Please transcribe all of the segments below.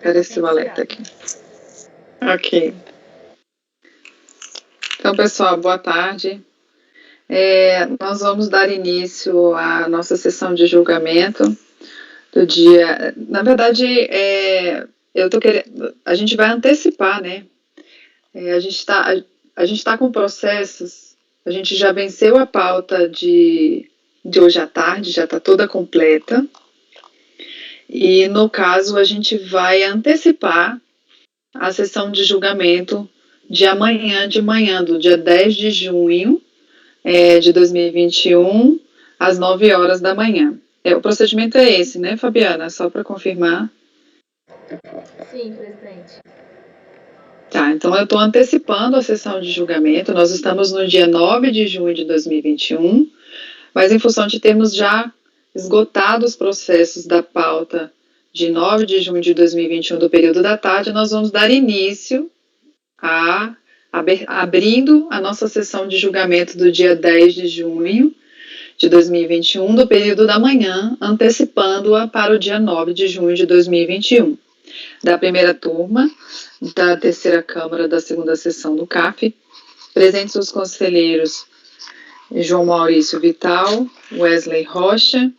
Apareceu o alerta aqui. Ok. Então, pessoal, boa tarde. Nós vamos dar início à nossa sessão de julgamento do dia. Na verdade, a gente vai antecipar, né? A gente está com processos. A gente já venceu a pauta de hoje à tarde, já está toda completa. E, no caso, a gente vai antecipar a sessão de julgamento de amanhã de manhã, do dia 10 de junho de 2021, às 9 horas da manhã. O procedimento é esse, né, Fabiana? Só para confirmar. Sim, presidente. Tá, então eu estou antecipando a sessão de julgamento. Nós estamos no dia 9 de junho de 2021, mas em função de termos já esgotado os processos da pauta de 9 de junho de 2021 do período da tarde, nós vamos dar início abrindo a nossa sessão de julgamento do dia 10 de junho de 2021, do período da manhã, antecipando-a para o dia 9 de junho de 2021. Da primeira turma, da terceira Câmara da segunda sessão do CAF, presentes os conselheiros João Maurício Vital, Wesley Rocha,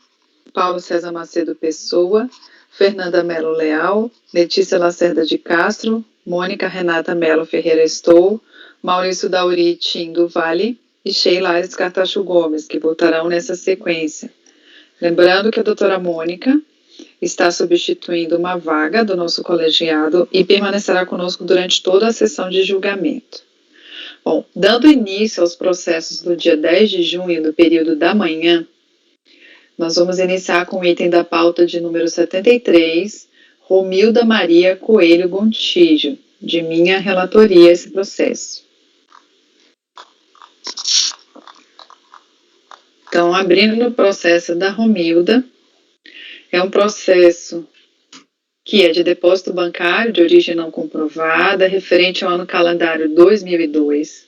Paulo César Macedo Pessoa, Fernanda Melo Leal, Letícia Lacerda de Castro, Mônica Renata Melo Ferreira Estou, Maurício Dauri Tim do Vale e Sheila Aires Cartacho Gomes, que votarão nessa sequência. Lembrando que a doutora Mônica está substituindo uma vaga do nosso colegiado e permanecerá conosco durante toda a sessão de julgamento. Bom, dando início aos processos do dia 10 de junho, do período da manhã, nós vamos iniciar com o item da pauta de número 73, Romilda Maria Coelho Gontijo, de minha relatoria esse processo. Então, abrindo o processo da Romilda, é um processo que é de depósito bancário de origem não comprovada, referente ao ano calendário 2002.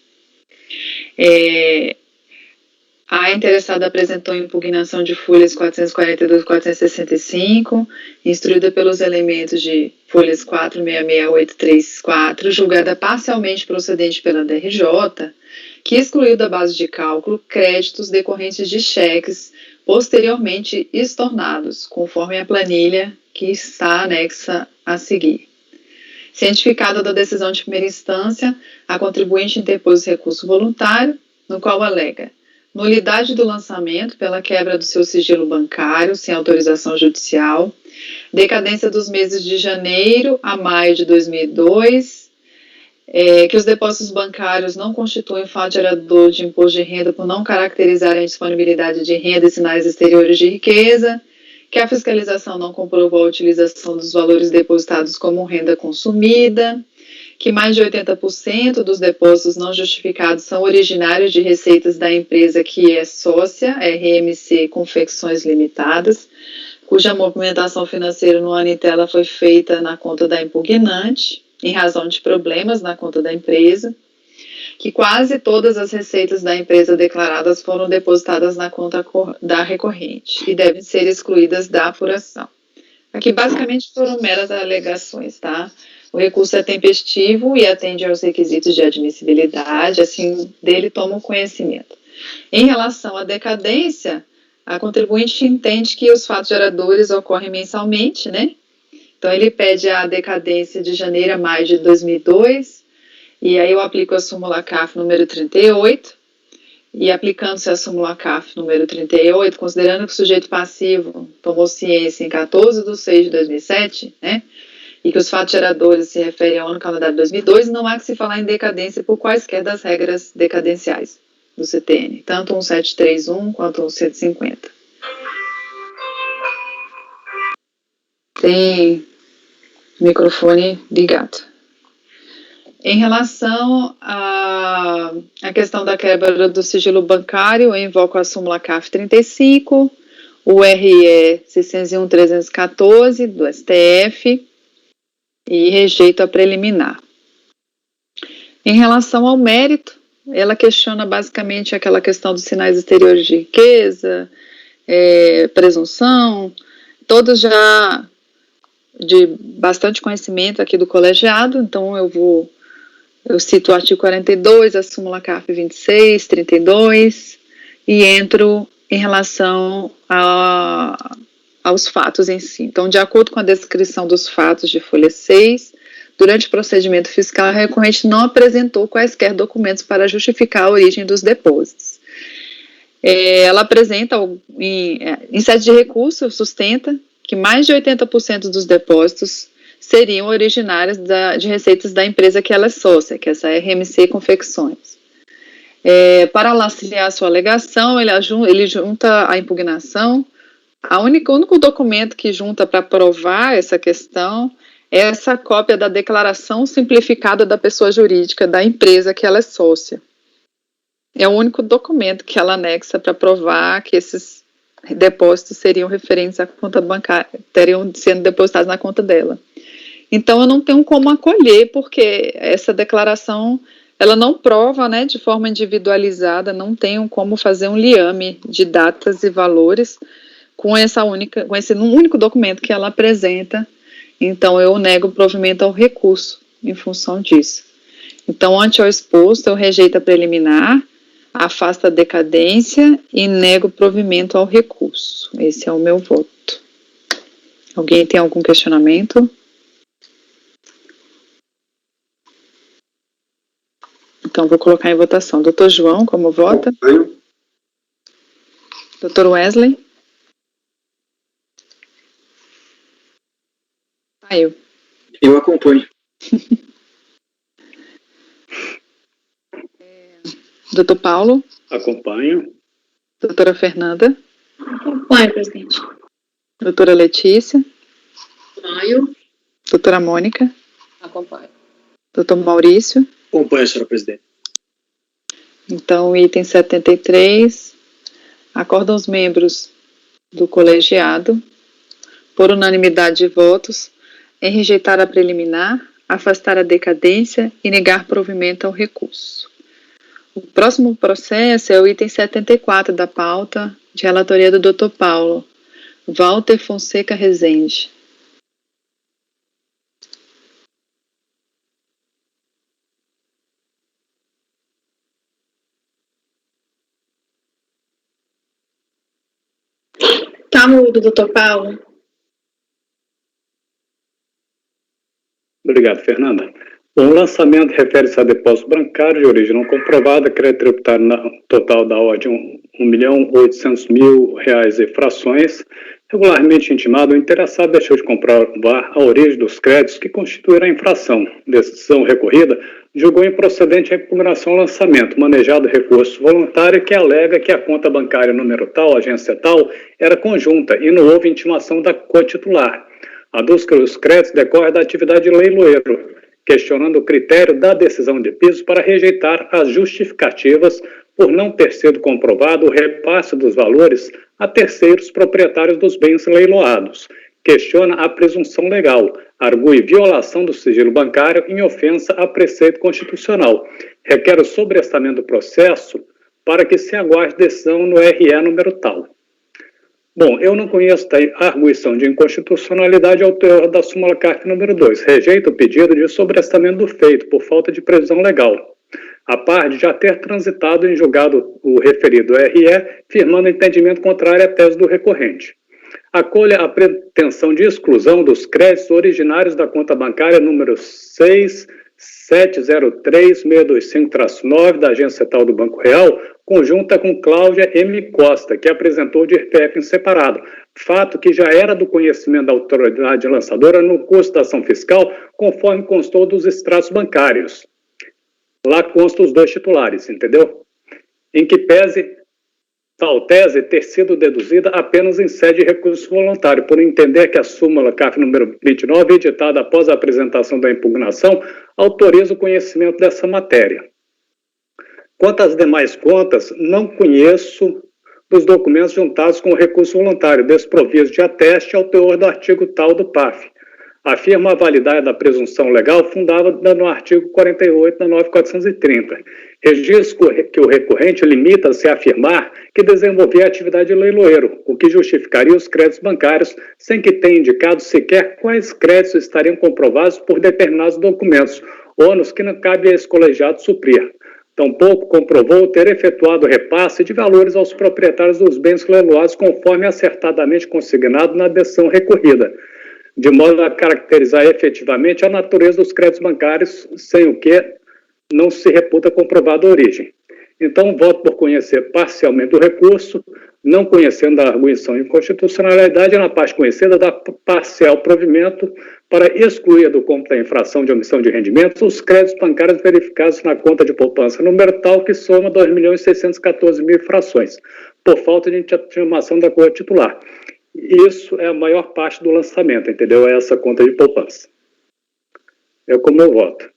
A interessada apresentou impugnação de folhas 442 e 465, instruída pelos elementos de folhas 466834, julgada parcialmente procedente pela DRJ, que excluiu da base de cálculo créditos decorrentes de cheques posteriormente estornados, conforme a planilha que está anexa a seguir. Cientificada da decisão de primeira instância, a contribuinte interpôs recurso voluntário, no qual alega nulidade do lançamento pela quebra do seu sigilo bancário sem autorização judicial, decadência dos meses de janeiro a maio de 2002, que os depósitos bancários não constituem fato gerador de imposto de renda por não caracterizarem a disponibilidade de renda e sinais exteriores de riqueza, que a fiscalização não comprovou a utilização dos valores depositados como renda consumida, que mais de 80% dos depósitos não justificados são originários de receitas da empresa que é sócia, RMC Confecções Limitadas, cuja movimentação financeira no ano em tela foi feita na conta da impugnante, em razão de problemas na conta da empresa, que quase todas as receitas da empresa declaradas foram depositadas na conta da recorrente e devem ser excluídas da apuração. Aqui, basicamente, foram meras alegações, tá? O recurso é tempestivo e atende aos requisitos de admissibilidade, assim, dele toma o conhecimento. Em relação à decadência, a contribuinte entende que os fatos geradores ocorrem mensalmente, né? Então, ele pede a decadência de janeiro a maio de 2002, e aí eu aplico a súmula CAF número 38, e aplicando-se a súmula CAF número 38, considerando que o sujeito passivo tomou ciência em 14/6/2007, né? E que os fatos geradores se referem ao ano calendário 2002, não há que se falar em decadência por quaisquer das regras decadenciais do CTN, tanto 1731 quanto 150. Tem microfone ligado. Em relação à questão da quebra do sigilo bancário, eu invoco a súmula CAF 35, o RE 601/314 do STF, e rejeito a preliminar. Em relação ao mérito, ela questiona basicamente aquela questão dos sinais exteriores de riqueza, presunção, todos já de bastante conhecimento aqui do colegiado, então eu cito o artigo 42, a súmula CARF 26, 32, e entro em relação aos fatos em si. Então, de acordo com a descrição dos fatos de folha 6, durante o procedimento fiscal, a recorrente não apresentou quaisquer documentos para justificar a origem dos depósitos. Ela apresenta, em sede de recurso, sustenta que mais de 80% dos depósitos seriam originários de receitas da empresa que ela é sócia, que é essa RMC Confecções. Para lastrear sua alegação, ele junta a impugnação. O único documento que junta para provar essa questão é essa cópia da declaração simplificada da pessoa jurídica da empresa que ela é sócia. É o único documento que ela anexa para provar que esses depósitos seriam referentes à conta bancária, teriam sendo depositados na conta dela. Então, eu não tenho como acolher, porque essa declaração, ela não prova, né, de forma individualizada, não tenho como fazer um liame de datas e valores com esse único documento que ela apresenta. Então, eu nego o provimento ao recurso em função disso. Então, ante ao exposto, eu rejeito a preliminar, afasto a decadência e nego o provimento ao recurso. Esse é o meu voto. Alguém tem algum questionamento? Então, vou colocar em votação. Doutor João, como vota? Doutor Wesley? Eu acompanho. Doutor Paulo? Acompanho. Doutora Fernanda? Acompanho, presidente. Doutora Letícia? Acompanho. Doutora Mônica? Acompanho. Doutor Maurício? Acompanho, senhora presidente. Então, item 73, acordam os membros do colegiado, por unanimidade de votos, em rejeitar a preliminar, afastar a decadência e negar provimento ao recurso. O próximo processo é o item 74 da pauta, de relatoria do Dr. Paulo, Walter Fonseca Rezende. Tá mudo, doutor Paulo. Obrigado, Fernanda. O lançamento refere-se a depósito bancário de origem não comprovada, crédito tributário total da ordem de R$1.800.000 e frações. Regularmente intimado, o interessado deixou de comprovar a origem dos créditos que constituíram a infração. Decisão recorrida julgou improcedente a impugnação ao lançamento, manejado recurso voluntário que alega que a conta bancária número tal, agência tal, era conjunta e não houve intimação da cotitular. Aduz que os créditos decorrem da atividade de leiloeiro, questionando o critério da decisão de piso para rejeitar as justificativas por não ter sido comprovado o repasse dos valores a terceiros proprietários dos bens leiloados. Questiona a presunção legal, argue violação do sigilo bancário em ofensa a preceito constitucional. Requer o sobrestamento do processo para que se aguarde decisão no RE número tal. Bom, eu não conheço a arguição de inconstitucionalidade ao teor da súmula CARF número 2. Rejeito o pedido de sobrestamento do feito por falta de previsão legal, a par de já ter transitado em julgado o referido RE, firmando entendimento contrário à tese do recorrente. Acolha a pretensão de exclusão dos créditos originários da conta bancária número 6703625-9 da Agência Tal do Banco Real, conjunta com Cláudia M. Costa, que apresentou de IRPF em separado, fato que já era do conhecimento da autoridade lançadora no curso da ação fiscal, conforme constou dos extratos bancários. Lá constam os dois titulares, entendeu? Em que pese tal tese ter sido deduzida apenas em sede de recurso voluntário, por entender que a súmula CARF número 29, editada após a apresentação da impugnação, autoriza o conhecimento dessa matéria. Quanto às demais contas, não conheço dos documentos juntados com o recurso voluntário, desprovidos de ateste ao teor do artigo tal do PAF. Afirma a validade da presunção legal fundada no artigo 48 da 9430. Registro que o recorrente limita-se a afirmar que desenvolvia atividade de leiloeiro, o que justificaria os créditos bancários, sem que tenha indicado sequer quais créditos estariam comprovados por determinados documentos, ônus que não cabe a esse colegiado suprir. Tampouco comprovou ter efetuado repasse de valores aos proprietários dos bens leiloados conforme acertadamente consignado na decisão recorrida, de modo a caracterizar efetivamente a natureza dos créditos bancários, sem o que não se reputa comprovada a origem. Então, voto por conhecer parcialmente o recurso, não conhecendo a arguição de inconstitucionalidade, na parte conhecida da parcial provimento para excluir do cômputo da infração de omissão de rendimentos os créditos bancários verificados na conta de poupança número tal que soma 2.614.000 frações, por falta de intimação da corte titular. Isso é a maior parte do lançamento, entendeu? É essa conta de poupança. É como eu voto.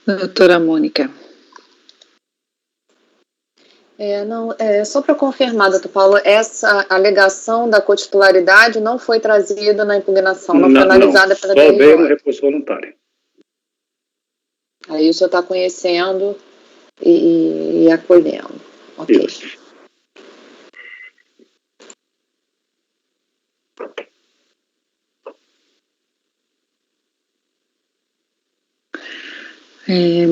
Doutora Mônica. Só para confirmar, doutor Paulo, essa alegação da cotitularidade não foi trazida na impugnação, não foi analisada pela DRJ. Só veio no recurso voluntário. Aí o senhor está conhecendo e acolhendo. Ok. Isso.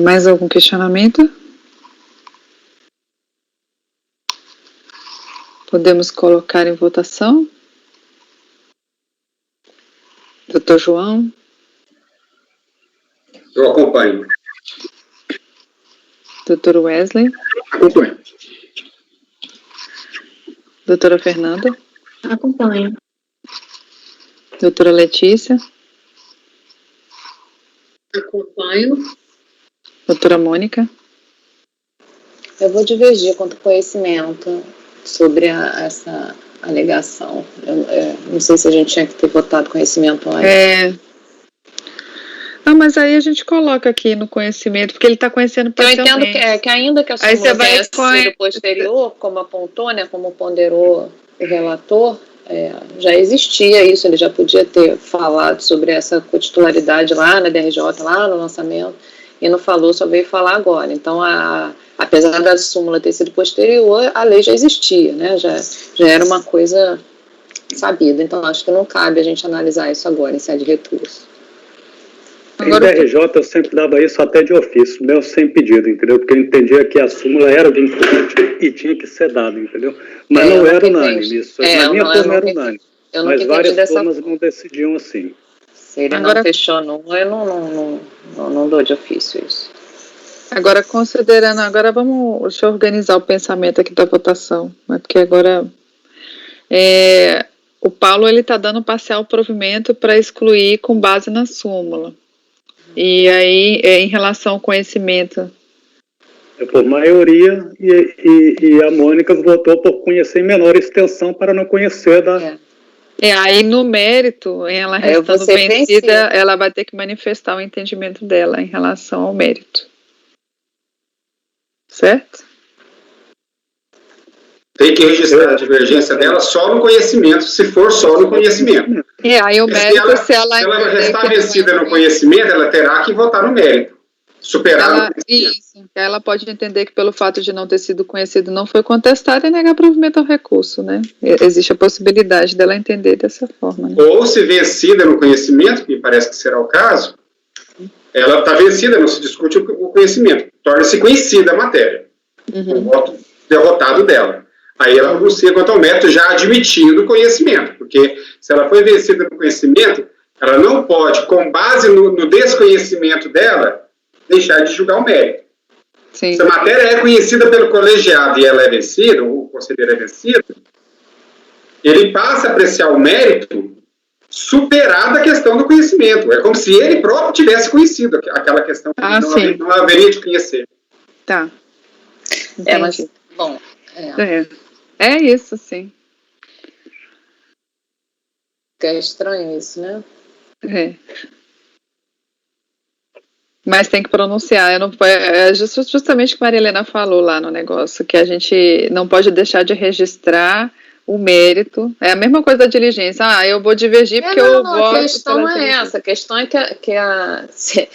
Mais algum questionamento? Podemos colocar em votação? Doutor João? Eu acompanho. Doutor Wesley? Acompanho. Doutora Fernanda? Acompanho. Doutora Letícia? Acompanho. Doutora Mônica? Eu vou divergir quanto ao conhecimento sobre essa alegação. Não sei se a gente tinha que ter votado conhecimento antes. Mas aí a gente coloca aqui no conhecimento, porque ele está conhecendo parcialmente. Eu entendo que ainda que a súmula tenha sido posterior, como apontou, né, como ponderou o relator, já existia isso, ele já podia ter falado sobre essa cotitularidade lá na DRJ, lá no lançamento, e não falou, só veio falar agora. Então, apesar da súmula ter sido posterior, a lei já existia, né, já era uma coisa sabida. Então, acho que não cabe a gente analisar isso agora em sede de recurso. Agora, em DRJ eu sempre dava isso até de ofício, meu sem pedido, entendeu? Porque eu entendia que a súmula era vinculante e tinha que ser dada, entendeu? Mas não era unânime isso. Na minha turma era unânime. Mas várias turmas não decidiam assim. Se ele não fechou numa, eu não dou de ofício isso. Agora, considerando, deixa eu organizar o pensamento aqui da votação, né? Porque agora o Paulo ele está dando parcial provimento para excluir com base na súmula. E aí, em relação ao conhecimento? Por maioria, e a Mônica votou por conhecer em menor extensão para não conhecer da... Aí no mérito, ela restando vencida, ela vai ter que manifestar o entendimento dela em relação ao mérito. Certo? Tem que registrar a divergência dela só no conhecimento, se for só no conhecimento. Aí o mérito, se ela restar vencida no conhecimento, ela terá que votar no mérito. Superar o conhecimento. Isso. Ela pode entender que pelo fato de não ter sido conhecido não foi contestado e negar provimento ao recurso, né? Existe a possibilidade dela entender dessa forma, né? Ou se vencida no conhecimento, que parece que será o caso, ela está vencida, não se discute o conhecimento. Torna-se conhecida a matéria. O voto derrotado dela. Aí ela pronuncia quanto ao mérito, já admitindo o conhecimento, porque se ela foi vencida no conhecimento, ela não pode, com base no desconhecimento dela, deixar de julgar o mérito. Sim. Se a matéria é conhecida pelo colegiado e ela é vencida, ou o conselheiro é vencido, ele passa a apreciar o mérito superado a questão do conhecimento. É como se ele próprio tivesse conhecido aquela questão que não haveria de conhecer. Tá. Mas, bom... É isso, sim. É estranho isso, né? Mas tem que pronunciar. Justamente o que a Maria Helena falou lá no negócio, que a gente não pode deixar de registrar o mérito. É a mesma coisa da diligência. Eu vou divergir porque eu voto. A questão não é essa. A questão é que se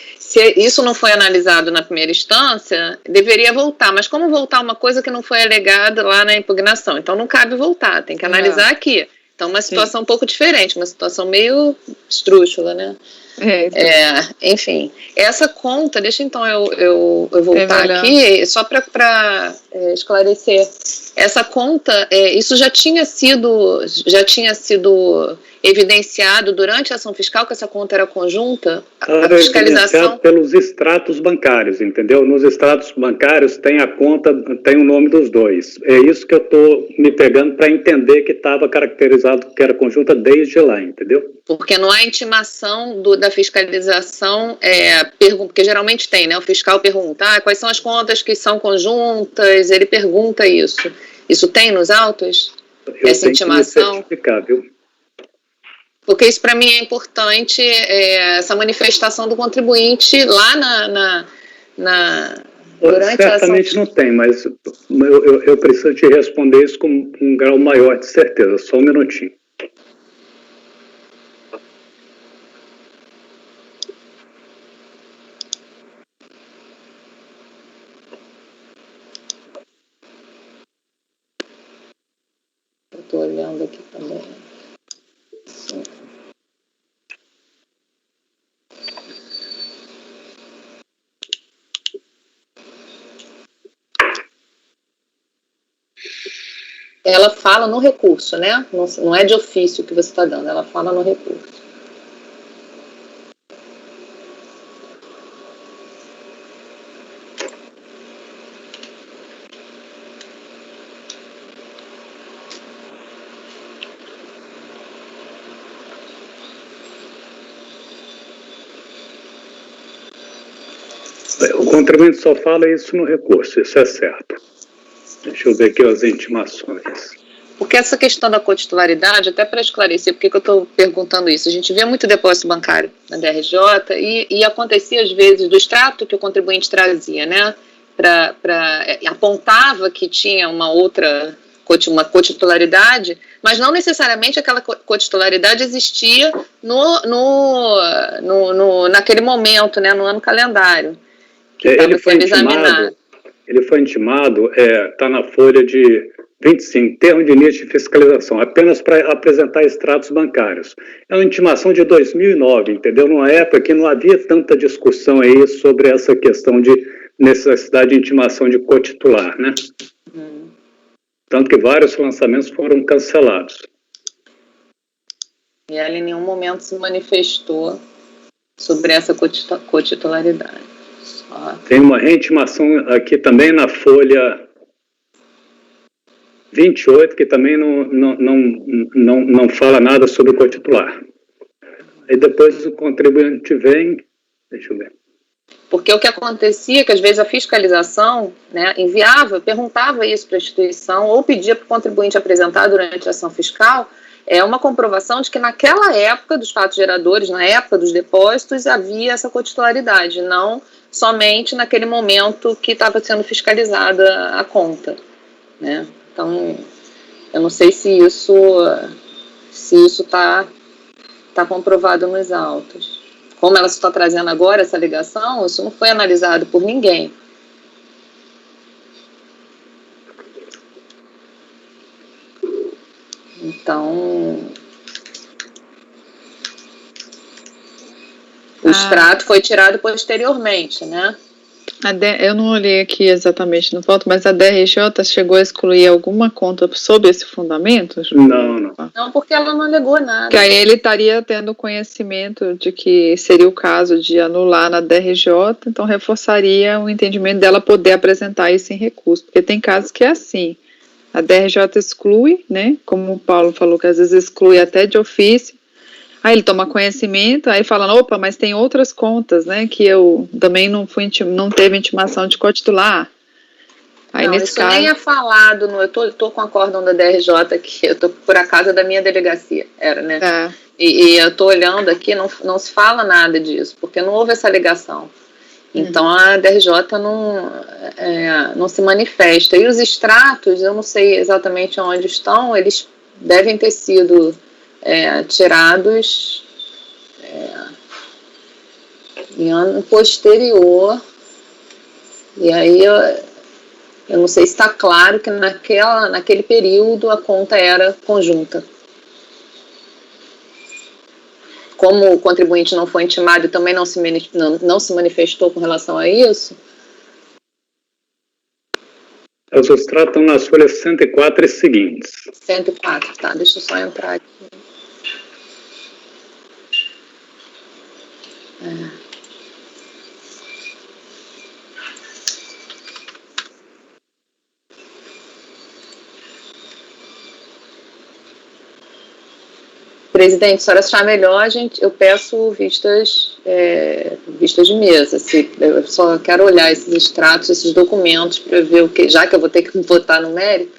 isso não foi analisado na primeira instância, deveria voltar. Mas como voltar uma coisa que não foi alegada lá na impugnação? Então não cabe voltar, tem que analisar aqui. Então uma situação um pouco diferente, uma situação meio estrúxula, né? Enfim, essa conta, deixa então eu voltar aqui, só para esclarecer. Essa conta, isso já tinha sido evidenciado durante a ação fiscal, que essa conta era conjunta? A fiscalização pelos extratos bancários, entendeu? Nos extratos bancários tem a conta, tem o nome dos dois. É isso que eu estou me pegando para entender que estava caracterizado que era conjunta desde lá, entendeu? Porque não há intimação da fiscalização, porque geralmente tem, né? O fiscal pergunta, quais são as contas que são conjuntas, ele pergunta isso. Isso tem nos autos? Essa intimação? Certificar, viu? Porque isso para mim é importante, essa manifestação do contribuinte lá durante a ação. Certamente não tem, mas eu preciso te responder isso com um grau maior de certeza. Só um minutinho. Estou olhando aqui também. Sim. Ela fala no recurso, né? Não é de ofício que você está dando, ela fala no recurso. O contribuinte só fala isso no recurso, isso é certo. Deixa eu ver aqui as intimações. Porque essa questão da cotitularidade, até para esclarecer, por que eu estou perguntando isso? A gente vê muito depósito bancário na DRJ e acontecia às vezes do extrato que o contribuinte trazia, né? Apontava que tinha uma cotitularidade, mas não necessariamente aquela cotitularidade existia naquele momento, né? No ano calendário. Ele foi intimado, está na folha de 25, termo de início de fiscalização, apenas para apresentar extratos bancários. É uma intimação de 2009, entendeu? Numa época que não havia tanta discussão aí sobre essa questão de necessidade de intimação de cotitular, né? Tanto que vários lançamentos foram cancelados. E ela em nenhum momento se manifestou sobre essa cotitularidade. Tem uma reintimação aqui também na folha 28, que também não fala nada sobre o cotitular. Aí depois o contribuinte vem, deixa eu ver. Porque o que acontecia é que às vezes a fiscalização, né, perguntava isso para a instituição ou pedia para o contribuinte apresentar durante a ação fiscal uma comprovação de que naquela época dos fatos geradores, na época dos depósitos, havia essa cotitularidade, não somente naquele momento que estava sendo fiscalizada a conta, né? Então, eu não sei se isso está comprovado nos autos. Como ela está trazendo agora essa alegação, isso não foi analisado por ninguém. Então, o extrato foi tirado posteriormente, né? Eu não olhei aqui exatamente no foto, mas a DRJ chegou a excluir alguma conta sob esse fundamento? Não. Não, porque ela não alegou nada. Que aí ele estaria tendo conhecimento de que seria o caso de anular na DRJ, então reforçaria o entendimento dela poder apresentar isso em recurso, porque tem casos que é assim, a DRJ exclui, né, como o Paulo falou, que às vezes exclui até de ofício, aí ele toma conhecimento, aí fala, opa, mas tem outras contas, né, que eu também não teve intimação de cotitular. Aí não, nesse isso caso... nem é falado, eu tô com a acórdão da DRJ aqui, eu tô por acaso da minha delegacia, né? E eu tô olhando aqui, não se fala nada disso, porque não houve essa alegação. Então a DRJ não se manifesta. E os extratos, eu não sei exatamente onde estão, eles devem ter sido tirados em ano posterior. E aí eu não sei se está claro que naquele período a conta era conjunta. Como o contribuinte não foi intimado e também não se manifestou com relação a isso. Os extratos estão nas folhas 104 e seguintes. 104, tá. Deixa eu só entrar aqui. Presidente, se a senhora achar melhor, eu peço vistas de mesa. Eu só quero olhar esses extratos, esses documentos, para ver o que, já que eu vou ter que votar no mérito.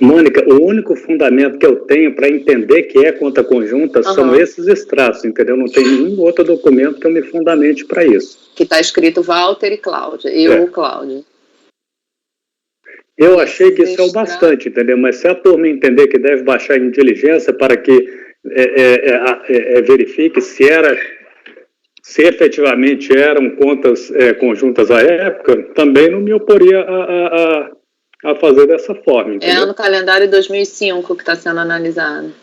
Mônica, o único fundamento que eu tenho para entender que é conta conjunta são esses extratos, entendeu? Não tem nenhum outro documento que eu me fundamente para isso. Que está escrito Walter e Cláudia, Cláudia. Eu achei que isso é o bastante, entendeu? Mas se a turma entender que deve baixar em diligência para que verifique se efetivamente eram contas conjuntas à época, também não me oporia a fazer dessa forma, entendeu? É no calendário 2005 que está sendo analisado.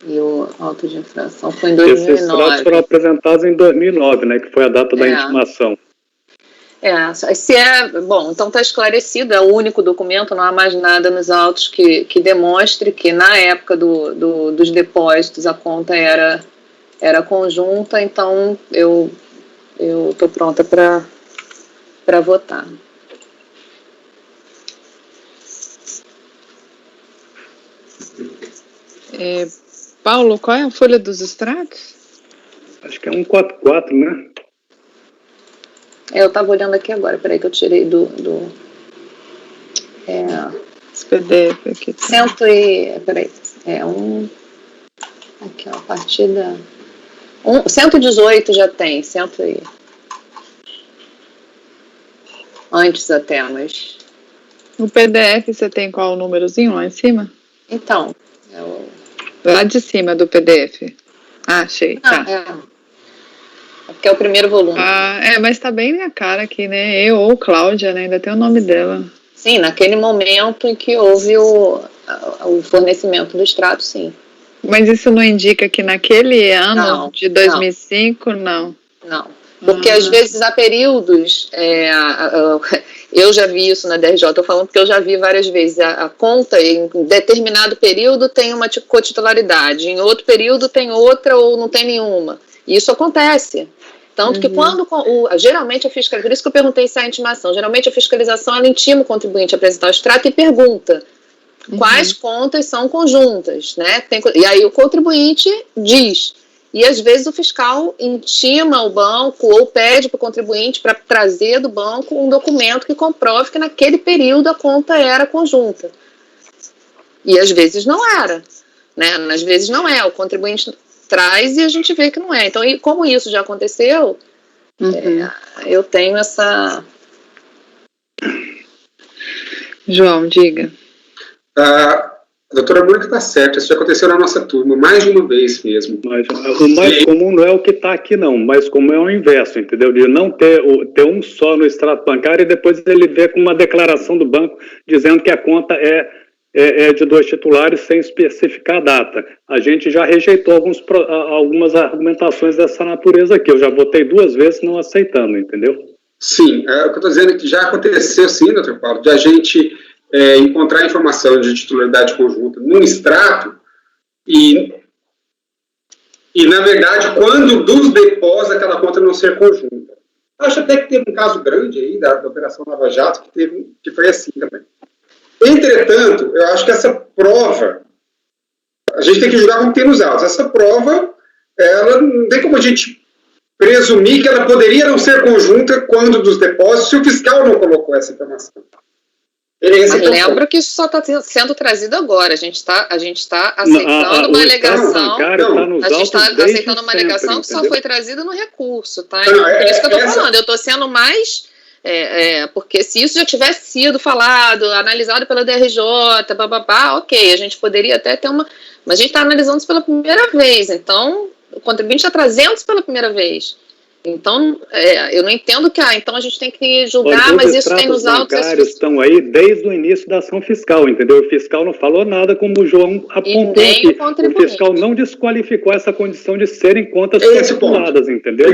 E o auto de infração foi em 2009. Esses extratos foram apresentados em 2009, né? Que foi a data da intimação. Bom, então está esclarecido, é o único documento, não há mais nada nos autos que demonstre que na época dos depósitos a conta era conjunta, então eu estou pronta para votar. Paulo, qual é a folha dos extratos? Acho que é 144, né? Eu estava olhando aqui agora, peraí que eu tirei Esse PDF aqui. Aqui, ó, a partir da... 118 já tem, antes até, mas... No PDF você tem qual o númerozinho lá em cima? Então, lá de cima do PDF. Achei, tá. Porque é o primeiro volume. Mas tá bem na cara aqui, né? Eu ou Cláudia, né? Ainda tem o nome dela. Sim, naquele momento em que houve o fornecimento do extrato, sim. Mas isso não indica que naquele ano de 2005, não? Não. Porque às vezes há períodos, eu já vi isso na DRJ, estou falando porque eu já vi várias vezes, a conta em determinado período tem uma cotitularidade, em outro período tem outra ou não tem nenhuma. E isso acontece. Tanto que quando, geralmente a fiscalização, por isso que eu perguntei se há intimação, geralmente a fiscalização ela intima o contribuinte a apresentar o extrato e pergunta quais contas são conjuntas, né? E aí o contribuinte diz. E às vezes o fiscal intima o banco ou pede para o contribuinte para trazer do banco um documento que comprove que naquele período a conta era conjunta. E às vezes não era, né? Às vezes não é, o contribuinte traz e a gente vê que não é. Então, como isso já aconteceu, eu tenho essa... João, diga. A doutora Mônica está certa, isso já aconteceu na nossa turma, mais de uma vez mesmo. Mas o mais comum não é o que está aqui, não. O mais comum é o inverso, entendeu? De não ter um só no extrato bancário e depois ele ver com uma declaração do banco dizendo que a conta é de 2 titulares sem especificar a data. A gente já rejeitou algumas argumentações dessa natureza aqui. Eu já votei 2 vezes não aceitando, entendeu? Sim, o que eu estou dizendo é que já aconteceu sim, doutor Paulo, de a gente encontrar informação de titularidade conjunta num extrato e na verdade, quando dos depósitos aquela conta não ser conjunta. Acho até que teve um caso grande aí da Operação Lava Jato que foi assim também. Entretanto, eu acho que essa prova, a gente tem que julgar como tem nos autos. Essa prova, ela não tem como a gente presumir que ela poderia não ser conjunta quando dos depósitos, se o fiscal não colocou essa informação. Mas lembro que isso só está sendo trazido agora. A gente está aceitando uma alegação. A gente está aceitando uma alegação que só foi trazida no recurso, tá? Então, por isso que eu estou falando. Eu estou sendo mais Porque se isso já tivesse sido falado, analisado pela DRJ, ok, a gente poderia até ter uma... Mas a gente está analisando isso pela primeira vez, então o contribuinte está trazendo isso pela primeira vez. Então, eu não entendo que, então a gente tem que julgar, mas isso tem nos autos... Os bancários estão aí desde o início da ação fiscal, entendeu? O fiscal não falou nada, como o João apontou aqui. O fiscal não desqualificou essa condição de serem contas calculadas, entendeu?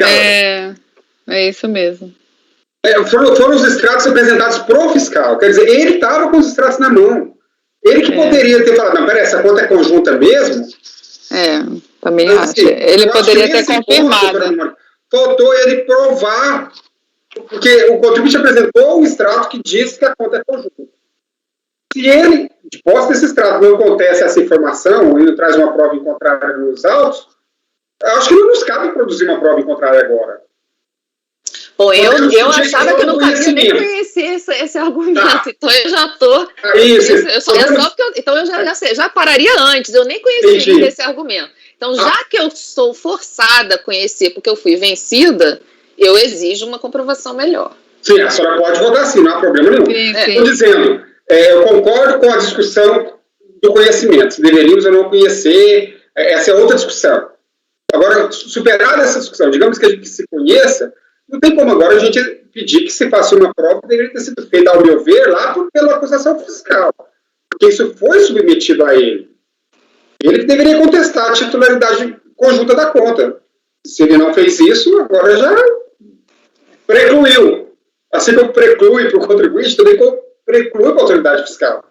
É isso mesmo. Foram os extratos apresentados pro fiscal, quer dizer, ele estava com os extratos na mão. Ele que poderia ter falado, não, peraí, essa conta é conjunta mesmo? Também acho. Ele poderia ter confirmado. Faltou ele provar, porque o contribuinte apresentou um extrato que diz que a conta é conjunta. Se ele, de posse desse extrato, não acontece essa informação, e não traz uma prova em contrário nos autos, acho que não nos cabe produzir uma prova em contrário agora. Bom, eu achava que eu não cabia nem conhecer esse argumento, então eu já estou... Então eu já pararia antes, eu nem conhecia esse argumento. Então, já que eu sou forçada a conhecer porque eu fui vencida, eu exijo uma comprovação melhor. Sim, a senhora pode votar sim, não há problema nenhum. Estou dizendo, eu concordo com a discussão do conhecimento, se deveríamos ou não conhecer, essa é outra discussão. Agora, superada essa discussão, digamos que a gente se conheça, não tem como agora a gente pedir que se faça uma prova que deveria ter sido feita, ao meu ver, lá pela acusação fiscal. Porque isso foi submetido a ele. Ele que deveria contestar a titularidade conjunta da conta. Se ele não fez isso, agora já precluiu. Assim como preclui para o contribuinte, também preclui para a autoridade fiscal.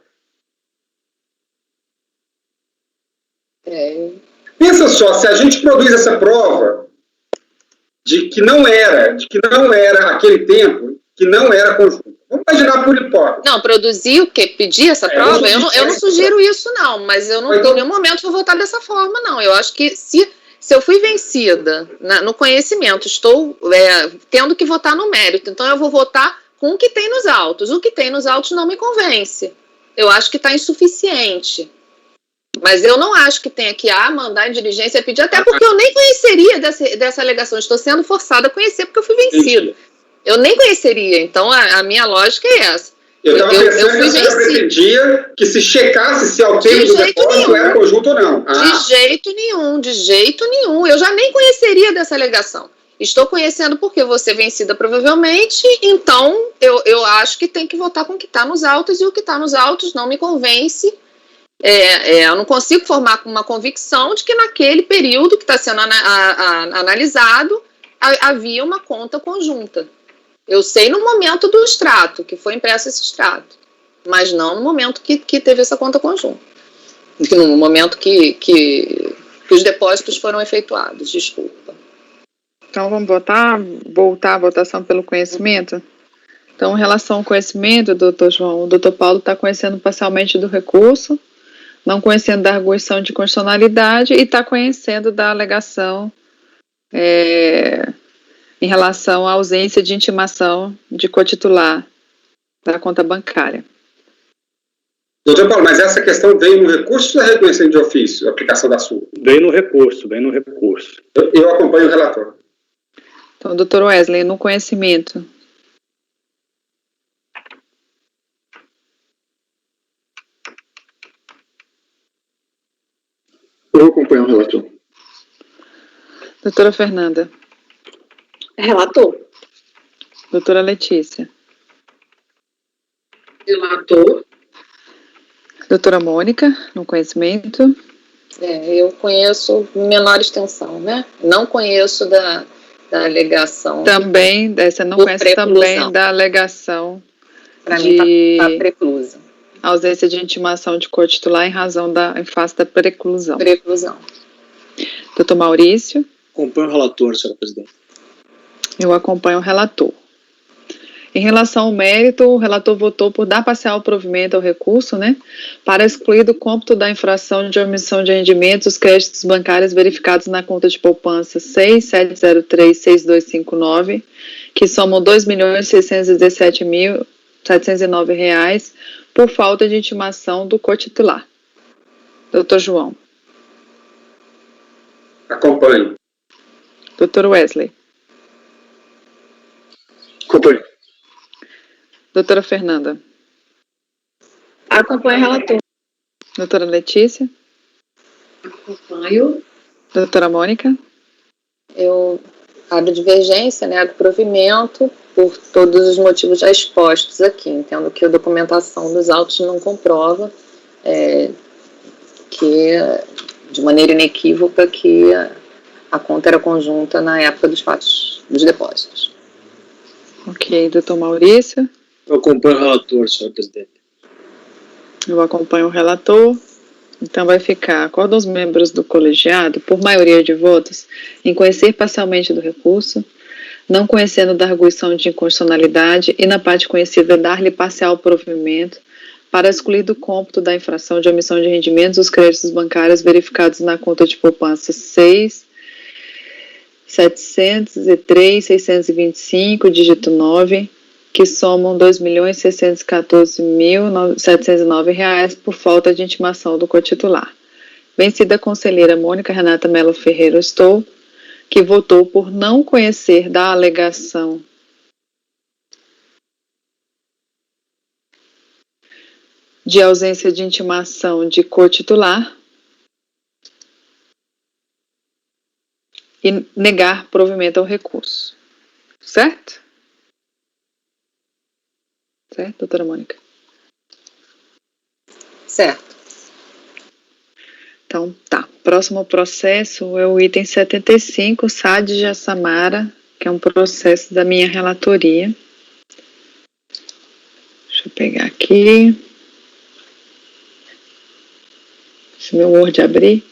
Pensa só, se a gente produz essa prova de que não era aquele tempo, que não era conjunto. Vamos imaginar por hipótese. Não, produzir o quê? Pedir essa prova? Eu não sugiro isso, não, mas eu não, em nenhum momento vou votar dessa forma, não. Eu acho que se eu fui vencida no conhecimento, estou tendo que votar no mérito, então eu vou votar com o que tem nos autos. O que tem nos autos não me convence. Eu acho que está insuficiente. Mas eu não acho que tenha que mandar em diligência e pedir, até porque eu nem conheceria dessa alegação. Estou sendo forçada a conhecer porque eu fui vencida. Eu nem conheceria. Então, a minha lógica é essa. Eu estava pensando que a senhora pretendia que se checasse se ao tempo do depósito era conjunto ou não. De jeito nenhum. Eu já nem conheceria dessa alegação. Estou conhecendo porque vou ser vencida provavelmente, então eu acho que tem que votar com o que está nos autos, e o que está nos autos não me convence. Eu não consigo formar uma convicção de que naquele período que está sendo analisado havia uma conta conjunta. Eu sei no momento do extrato, que foi impresso esse extrato, mas não no momento que teve essa conta conjunta. No momento que os depósitos foram efetuados, desculpa. Então vamos voltar à votação pelo conhecimento? Então, em relação ao conhecimento, doutor João, o doutor Paulo está conhecendo parcialmente do recurso, não conhecendo da arguição de constitucionalidade e está conhecendo da alegação em relação à ausência de intimação de cotitular da conta bancária. Doutor Paulo, mas essa questão veio no recurso ou reconhecimento de ofício, a aplicação da sua? Veio no recurso. Eu acompanho o relator. Então, doutor Wesley, no conhecimento. Eu acompanho o relator. Doutora Fernanda. Relator. Doutora Letícia. Relator. Doutora Mônica, no conhecimento. Eu conheço menor extensão, né? Não conheço da alegação. Também, você não conhece também da alegação para mim está preclusa. Ausência de intimação de cotitular em face da preclusão. Doutor Maurício. Acompanho o relator, senhora presidente. Eu acompanho o relator. Em relação ao mérito, o relator votou por dar parcial provimento ao recurso, né, para excluir do cômputo da infração de omissão de rendimentos os créditos bancários verificados na conta de poupança 67036259, que somam R$ 2.617.709, por falta de intimação do cotitular. Doutor João. Acompanho. Doutor Wesley. Acompanho. Doutora Fernanda. Acompanho o relator. Doutora Letícia. Acompanho. Doutora Mônica. Eu abro divergência, nego provimento por todos os motivos já expostos aqui. Entendo que a documentação dos autos não comprova que, de maneira inequívoca, que a conta era conjunta na época dos fatos dos depósitos. Ok, doutor Maurício. Eu acompanho o relator, senhor presidente. Eu acompanho o relator. Então vai ficar: acordam os membros do colegiado, por maioria de votos, em conhecer parcialmente do recurso, não conhecendo da arguição de inconstitucionalidade e, na parte conhecida, dar-lhe parcial provimento, para excluir do cômputo da infração de omissão de rendimentos os créditos bancários verificados na conta de poupança 6.703.625, dígito 9, que somam R$ 2.614.709 por falta de intimação do cotitular. Vencida a conselheira Mônica Renata Melo Ferreira Estou, que votou por não conhecer da alegação de ausência de intimação de cotitular e negar provimento ao recurso. Certo? Certo, doutora Mônica? Certo. Então, tá. Próximo processo é o item 75, Sade Jassamara, que é um processo da minha relatoria. Deixa eu pegar aqui. Se meu Word abrir.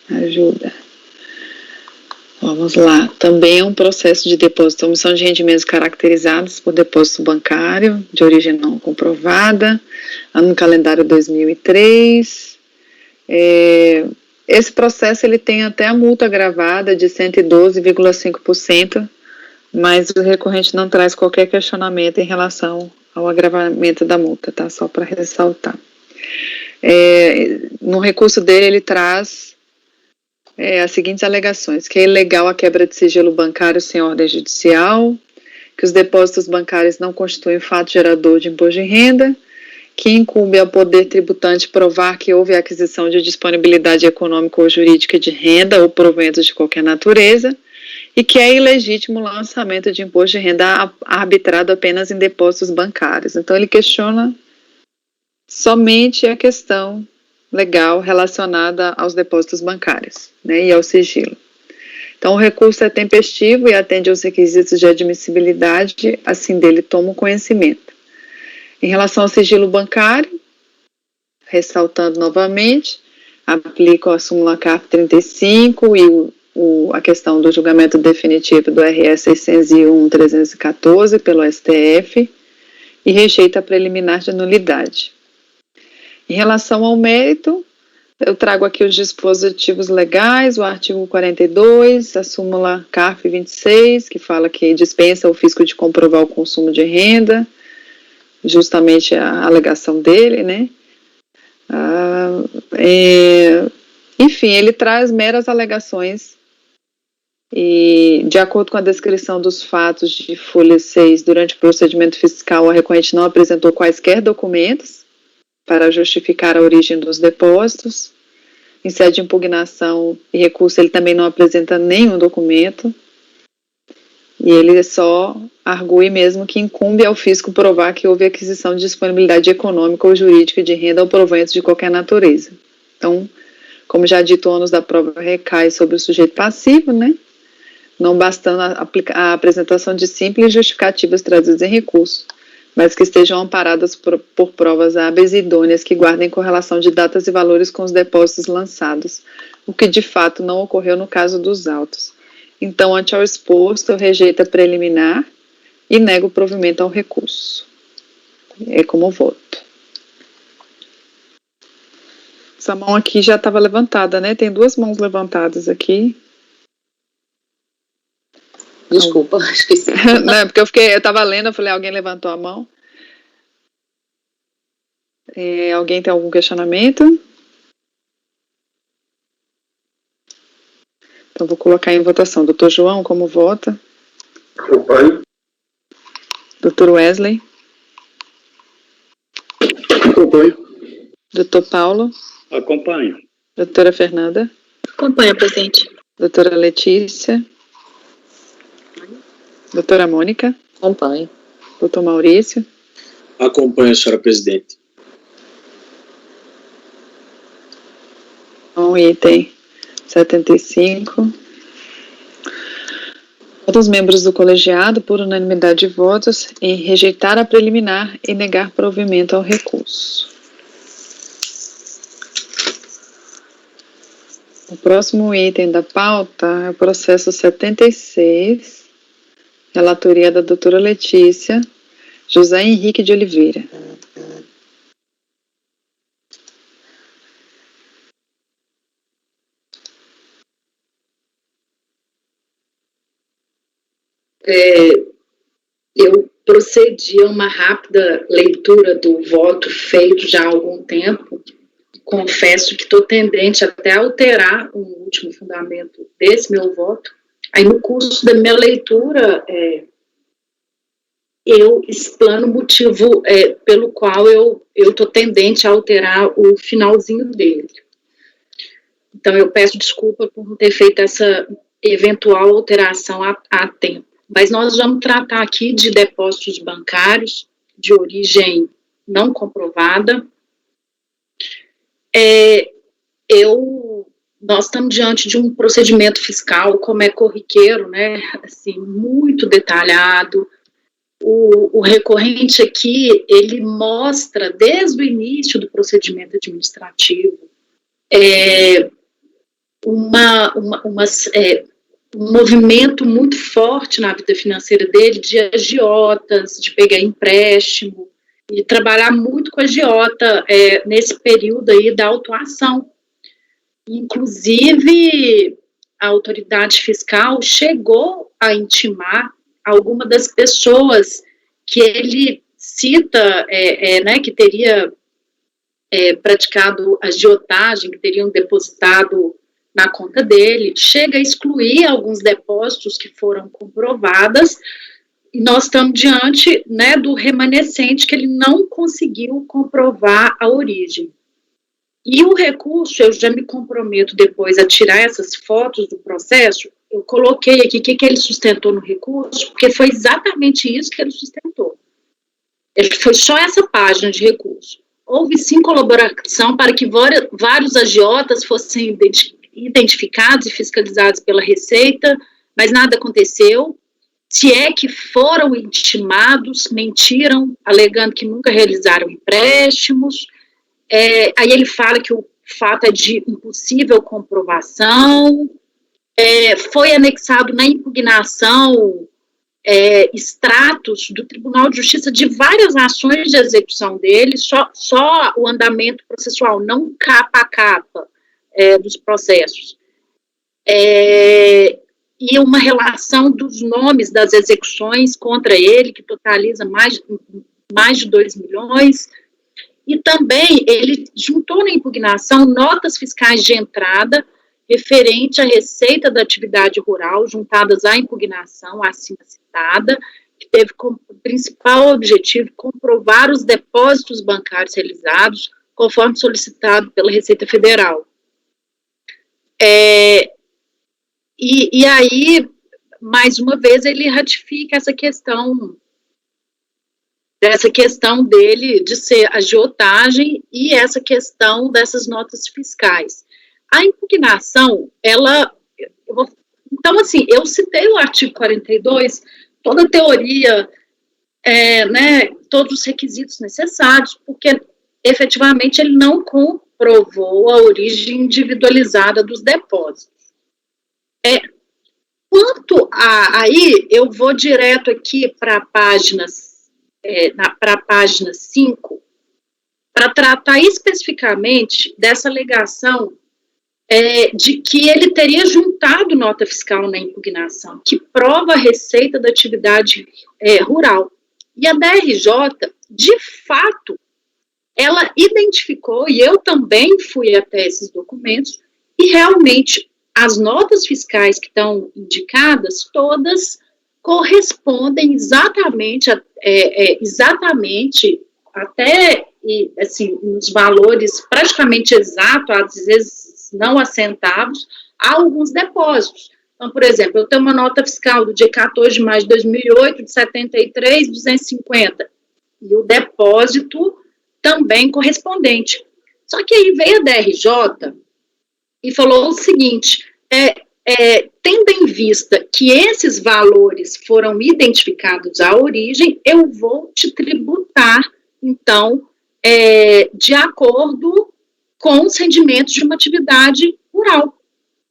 Ajuda. Vamos lá. Também é um processo de depósito, omissão de rendimentos caracterizados por depósito bancário de origem não comprovada, ano calendário 2003. Esse processo ele tem até a multa gravada de 112,5%, mas o recorrente não traz qualquer questionamento em relação ao agravamento da multa, tá? Só para ressaltar. No recurso dele, ele traz as seguintes alegações: que é ilegal a quebra de sigilo bancário sem ordem judicial, que os depósitos bancários não constituem fato gerador de imposto de renda, que incumbe ao poder tributante provar que houve aquisição de disponibilidade econômica ou jurídica de renda ou proventos de qualquer natureza, e que é ilegítimo o lançamento de imposto de renda arbitrado apenas em depósitos bancários. Então, ele questiona somente a questão legal relacionada aos depósitos bancários, né, e ao sigilo. Então, o recurso é tempestivo e atende aos requisitos de admissibilidade, assim dele toma conhecimento. Em relação ao sigilo bancário, ressaltando novamente, aplico a súmula CARF 35 e a questão do julgamento definitivo do RS 601/314 pelo STF e rejeita a preliminar de nulidade. Em relação ao mérito, eu trago aqui os dispositivos legais, o artigo 42, a súmula CARF 26, que fala que dispensa o fisco de comprovar o consumo de renda, justamente a alegação dele, né? Enfim, ele traz meras alegações e, de acordo com a descrição dos fatos de folha 6, durante o procedimento fiscal, a recorrente não apresentou quaisquer documentos para justificar a origem dos depósitos. Em sede de impugnação e recurso, ele também não apresenta nenhum documento. E ele só argue mesmo que incumbe ao fisco provar que houve aquisição de disponibilidade econômica ou jurídica de renda ou proventos de qualquer natureza. Então, como já dito, o ônus da prova recai sobre o sujeito passivo, né? Não bastando a apresentação de simples justificativas traduzidas em recurso, mas que estejam amparadas por provas hábeis e idôneas que guardem correlação de datas e valores com os depósitos lançados, o que de fato não ocorreu no caso dos autos. Então, ante ao exposto, eu rejeito a preliminar e nego o provimento ao recurso. É como voto. Essa mão aqui já estava levantada, né? Tem duas mãos levantadas aqui. Desculpa, esqueci. Não, porque eu estava lendo, eu falei, alguém levantou a mão? Alguém tem algum questionamento? Então, vou colocar em votação. Doutor João, como vota? Acompanho. Doutor Wesley? Acompanho. Doutor Paulo? Acompanho. Doutora Fernanda? Acompanha, presidente. Doutora Letícia? Doutora Mônica? Acompanho. Doutor Maurício? Acompanho, senhora presidente. Item 75. Todos os membros do colegiado, por unanimidade de votos, em rejeitar a preliminar e negar provimento ao recurso. O próximo item da pauta é o processo 76, relatoria da doutora Letícia, José Henrique de Oliveira. Eu procedi a uma rápida leitura do voto feito já há algum tempo. Confesso que estou tendente até a alterar o último fundamento desse meu voto. Aí, no curso da minha leitura, eu explano o motivo pelo qual eu estou tendente a alterar o finalzinho dele. Então, eu peço desculpa por não ter feito essa eventual alteração a tempo. Mas nós vamos tratar aqui de depósitos bancários de origem não comprovada. Nós estamos diante de um procedimento fiscal, como é corriqueiro, né, assim, muito detalhado. O recorrente aqui, ele mostra, desde o início do procedimento administrativo, um movimento muito forte na vida financeira dele, de agiotas, de pegar empréstimo, e trabalhar muito com agiota nesse período aí da autuação. Inclusive, a autoridade fiscal chegou a intimar algumas das pessoas que ele cita, que teria praticado agiotagem, que teriam depositado na conta dele, chega a excluir alguns depósitos que foram comprovadas, e nós estamos diante, né, do remanescente que ele não conseguiu comprovar a origem. E o recurso, eu já me comprometo depois a tirar essas fotos do processo, eu coloquei aqui o que ele sustentou no recurso, porque foi exatamente isso que ele sustentou. Foi só essa página de recurso. Houve sim colaboração para que vários agiotas fossem identificados e fiscalizados pela Receita, mas nada aconteceu. Se é que foram intimados, mentiram, alegando que nunca realizaram empréstimos. Aí ele fala que o fato é de impossível comprovação. Foi anexado na impugnação extratos do Tribunal de Justiça de várias ações de execução dele, só o andamento processual, não capa a capa dos processos. E uma relação dos nomes das execuções contra ele, que totaliza mais de 2 milhões, e também ele juntou na impugnação notas fiscais de entrada referente à receita da atividade rural, juntadas à impugnação acima citada, que teve como principal objetivo comprovar os depósitos bancários realizados, conforme solicitado pela Receita Federal. E aí, mais uma vez, ele ratifica essa questão dele de ser agiotagem e essa questão dessas notas fiscais. A impugnação, então, assim, eu citei o artigo 42, toda a teoria, todos os requisitos necessários, porque, efetivamente, ele não comprovou a origem individualizada dos depósitos. Quanto aí, eu vou direto aqui para a página 5, para tratar especificamente dessa alegação de que ele teria juntado nota fiscal na impugnação, que prova a receita da atividade rural. E a DRJ, de fato, ela identificou, e eu também fui até esses documentos, e realmente as notas fiscais que estão indicadas, todas correspondem exatamente, até, assim, nos valores praticamente exatos, às vezes não a centavos, a alguns depósitos. Então, por exemplo, eu tenho uma nota fiscal do dia 14 de maio de 2008, de 73.250, e o depósito também correspondente. Só que aí veio a DRJ e falou o seguinte, tendo em vista que esses valores foram identificados à origem, eu vou te tributar, então, de acordo com os rendimentos de uma atividade rural,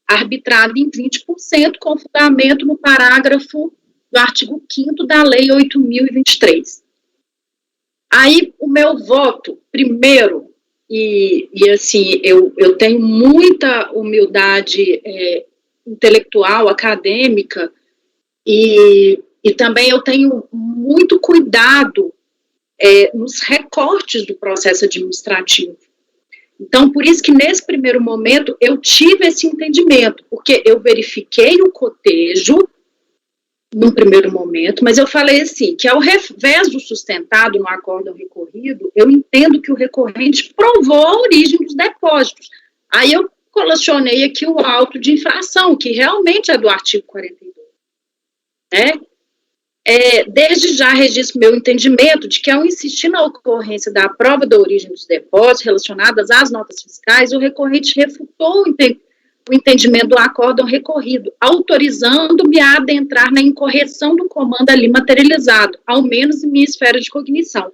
arbitrado em 20%, com fundamento no parágrafo do artigo 5º da Lei 8.023. Aí, o meu voto, primeiro, e assim, eu tenho muita humildade intelectual, acadêmica, e também eu tenho muito cuidado nos recortes do processo administrativo. Então, por isso que nesse primeiro momento eu tive esse entendimento, porque eu verifiquei o cotejo num primeiro momento, mas eu falei assim, que ao revés do sustentado no acórdão recorrido, eu entendo que o recorrente provou a origem dos depósitos. Aí eu colacionei aqui o auto de infração, que realmente é do artigo 42. Desde já registro meu entendimento de que, ao insistir na ocorrência da prova da origem dos depósitos relacionadas às notas fiscais, o recorrente refutou o entendimento do acórdão recorrido, autorizando-me a adentrar na incorreção do comando ali materializado, ao menos em minha esfera de cognição.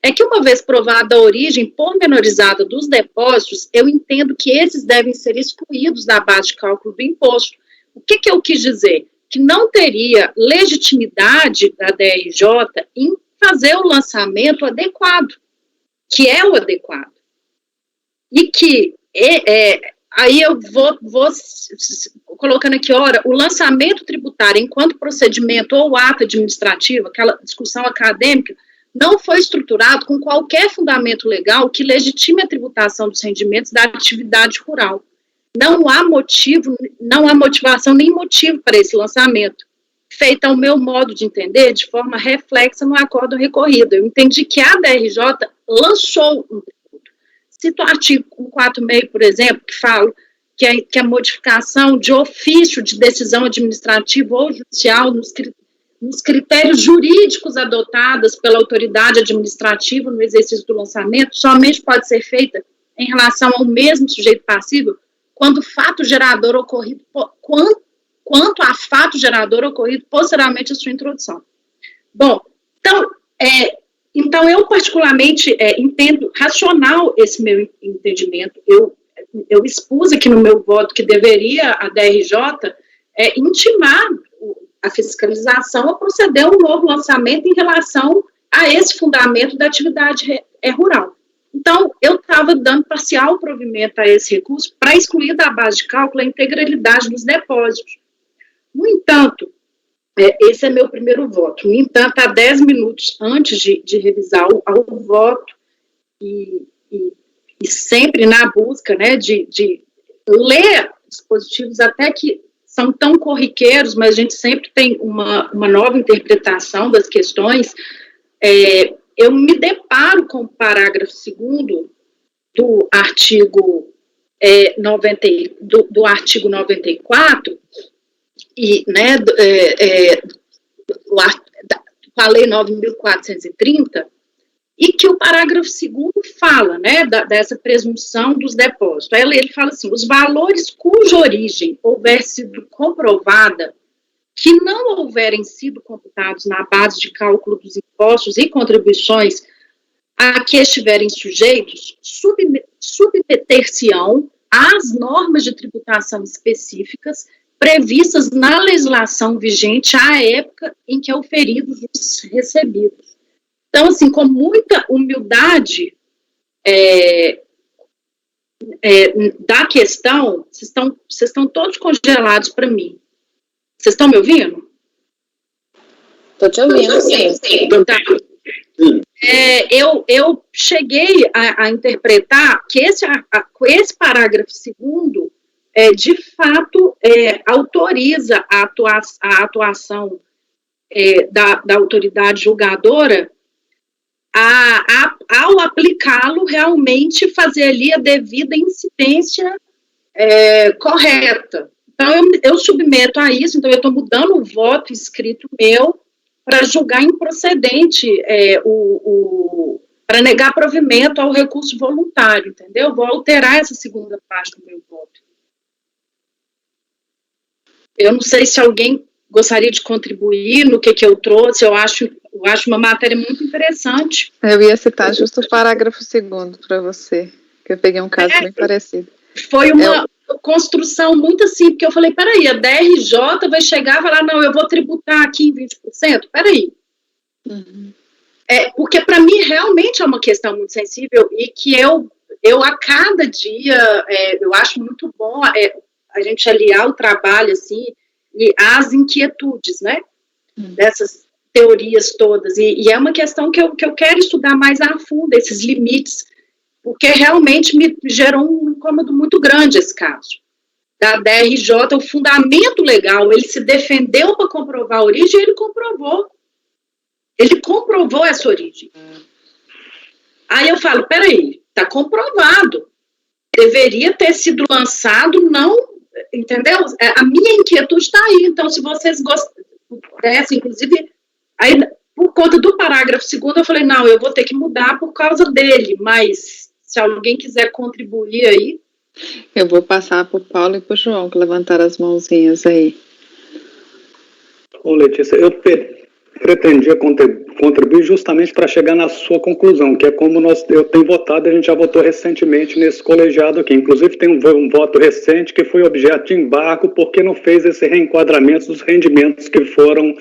É que, uma vez provada a origem pormenorizada dos depósitos, eu entendo que esses devem ser excluídos da base de cálculo do imposto. O que eu quis dizer? Que não teria legitimidade da DRJ em fazer o lançamento adequado, que é o adequado. E que, aí eu vou colocando aqui, ora, o lançamento tributário enquanto procedimento ou ato administrativo, aquela discussão acadêmica, não foi estruturado com qualquer fundamento legal que legitime a tributação dos rendimentos da atividade rural. Não há motivação nem motivo para esse lançamento, feita ao meu modo de entender, de forma reflexa no acórdão recorrido. Eu entendi que a DRJ lançou um tributo. Cito o artigo 146, por exemplo, que fala que a modificação de ofício de decisão administrativa ou judicial nos critérios jurídicos adotados pela autoridade administrativa no exercício do lançamento somente pode ser feita em relação ao mesmo sujeito passível quanto a fato gerador ocorrido posteriormente à sua introdução. Bom, então eu particularmente entendo racional esse meu entendimento. Eu expus aqui no meu voto que deveria a DRJ intimar a fiscalização a proceder a um novo lançamento em relação a esse fundamento da atividade rural. Então, eu estava dando parcial provimento a esse recurso para excluir da base de cálculo a integralidade dos depósitos. No entanto, esse é meu primeiro voto. No entanto, há 10 minutos antes de revisar o voto, e sempre na busca, né, de ler dispositivos até que são tão corriqueiros, mas a gente sempre tem uma nova interpretação das questões, eu me deparo com o parágrafo 2º do artigo 94, e, né, com a Lei 9.430, e que o parágrafo 2º fala, né, dessa presunção dos depósitos. Aí ele fala assim, os valores cuja origem houver sido comprovada, que não houverem sido computados na base de cálculo dos impostos e contribuições a que estiverem sujeitos, submeter-se-ão às normas de tributação específicas previstas na legislação vigente à época em que auferidos os recebidos. Então, assim, com muita humildade da questão, vocês estão todos congelados para mim. Vocês estão me ouvindo? Estou te ouvindo, sim. Tá. Eu cheguei a interpretar que esse parágrafo 2º de fato, autoriza a atuação da autoridade julgadora ao aplicá-lo, realmente fazer ali a devida incidência correta. Então, eu submeto a isso, então eu estou mudando o voto escrito meu para julgar improcedente para negar provimento ao recurso voluntário, entendeu? Vou alterar essa segunda parte do meu voto. Eu não sei se alguém gostaria de contribuir no que eu trouxe, eu acho uma matéria muito interessante. Eu ia citar justo o parágrafo 2º para você, que eu peguei um caso bem parecido. Foi uma construção muito assim, porque eu falei, peraí, a DRJ vai chegar e falar, não, eu vou tributar aqui em 20%? Peraí. Uhum. Porque para mim realmente é uma questão muito sensível e que eu a cada dia, eu acho muito bom a gente aliar o trabalho, assim, e as inquietudes, né, dessas teorias todas, e é uma questão que eu quero estudar mais a fundo, esses limites, porque realmente me gerou um incômodo muito grande esse caso. Da DRJ, o fundamento legal, ele se defendeu para comprovar a origem, ele comprovou essa origem. Aí eu falo, peraí, está comprovado, deveria ter sido lançado, não, entendeu? A minha inquietude está aí, então se vocês pudessem, inclusive, aí, por conta do parágrafo 2º, eu falei, não, eu vou ter que mudar por causa dele, mas se alguém quiser contribuir aí. Eu vou passar para o Paulo e para o João, que levantaram as mãozinhas aí. Ô, Letícia, eu pretendia contribuir justamente para chegar na sua conclusão, que é como eu tenho votado, a gente já votou recentemente nesse colegiado aqui, inclusive tem um voto recente que foi objeto de embargo porque não fez esse reenquadramento dos rendimentos que foram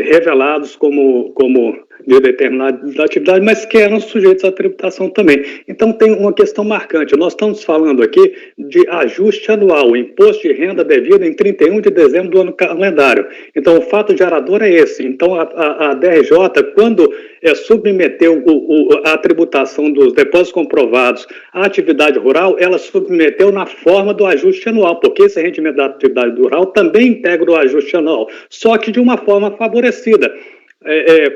revelados como de determinada atividade, mas que eram sujeitos à tributação também. Então tem uma questão marcante, nós estamos falando aqui de ajuste anual, imposto de renda devido em 31 de dezembro do ano calendário. Então o fato gerador é esse. Então a DRJ, quando submeteu a tributação dos depósitos comprovados à atividade rural, ela submeteu na forma do ajuste anual, porque esse rendimento da atividade rural também integra o ajuste anual, só que de uma forma favorecida.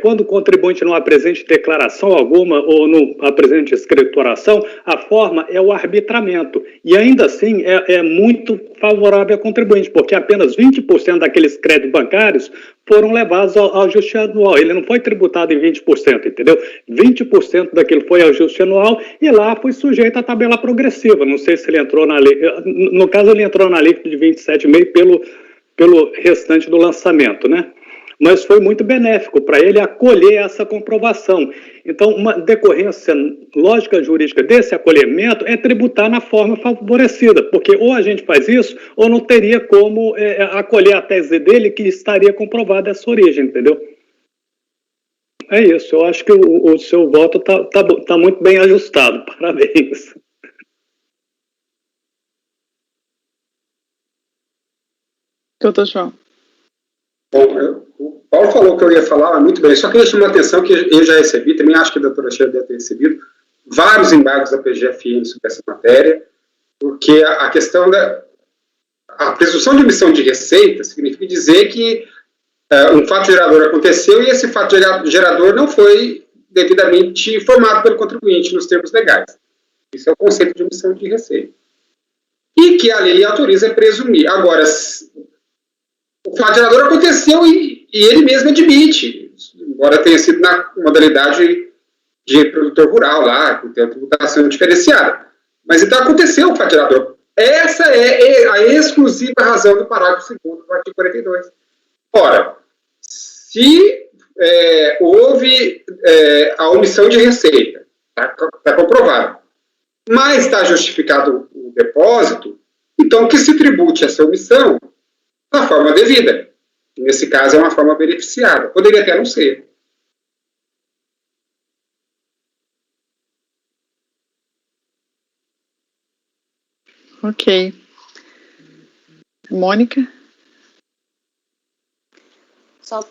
Quando o contribuinte não apresente declaração alguma ou não apresente escrituração, a forma é o arbitramento. E ainda assim é muito favorável ao contribuinte, porque apenas 20% daqueles créditos bancários foram levados ao ajuste anual. Ele não foi tributado em 20%, entendeu? 20% daquilo foi ajuste anual e lá foi sujeito à tabela progressiva. Não sei se ele entrou na lei. No caso, ele entrou na lei de 27,5% pelo restante do lançamento, né? Mas foi muito benéfico para ele acolher essa comprovação. Então, uma decorrência lógica jurídica desse acolhimento é tributar na forma favorecida, porque ou a gente faz isso, ou não teria como acolher a tese dele que estaria comprovada essa origem, entendeu? É isso, eu acho que o seu voto tá muito bem ajustado, parabéns. Doutor João. Bom, o Paulo falou que eu ia falar muito bem, só queria chamar a atenção que eu já recebi, também acho que a doutora Sheila deve ter recebido, vários embargos da PGFN sobre essa matéria, porque a questão a presunção de omissão de receita significa dizer que um fato gerador aconteceu e esse fato gerador não foi devidamente informado pelo contribuinte nos termos legais. Isso é o conceito de omissão de receita. E que a lei autoriza a presumir. Agora, o fato gerador aconteceu e ele mesmo admite, embora tenha sido na modalidade de produtor rural lá, que tem a tributação diferenciada. Mas então aconteceu o fato gerador. Essa é a exclusiva razão do parágrafo 2º do artigo 42. Ora, se houve a omissão de receita, está comprovado, mas está justificado o depósito, então que se tribute essa omissão na forma devida. Nesse caso, é uma forma beneficiada. Poderia até não ser. Ok. Mônica? Só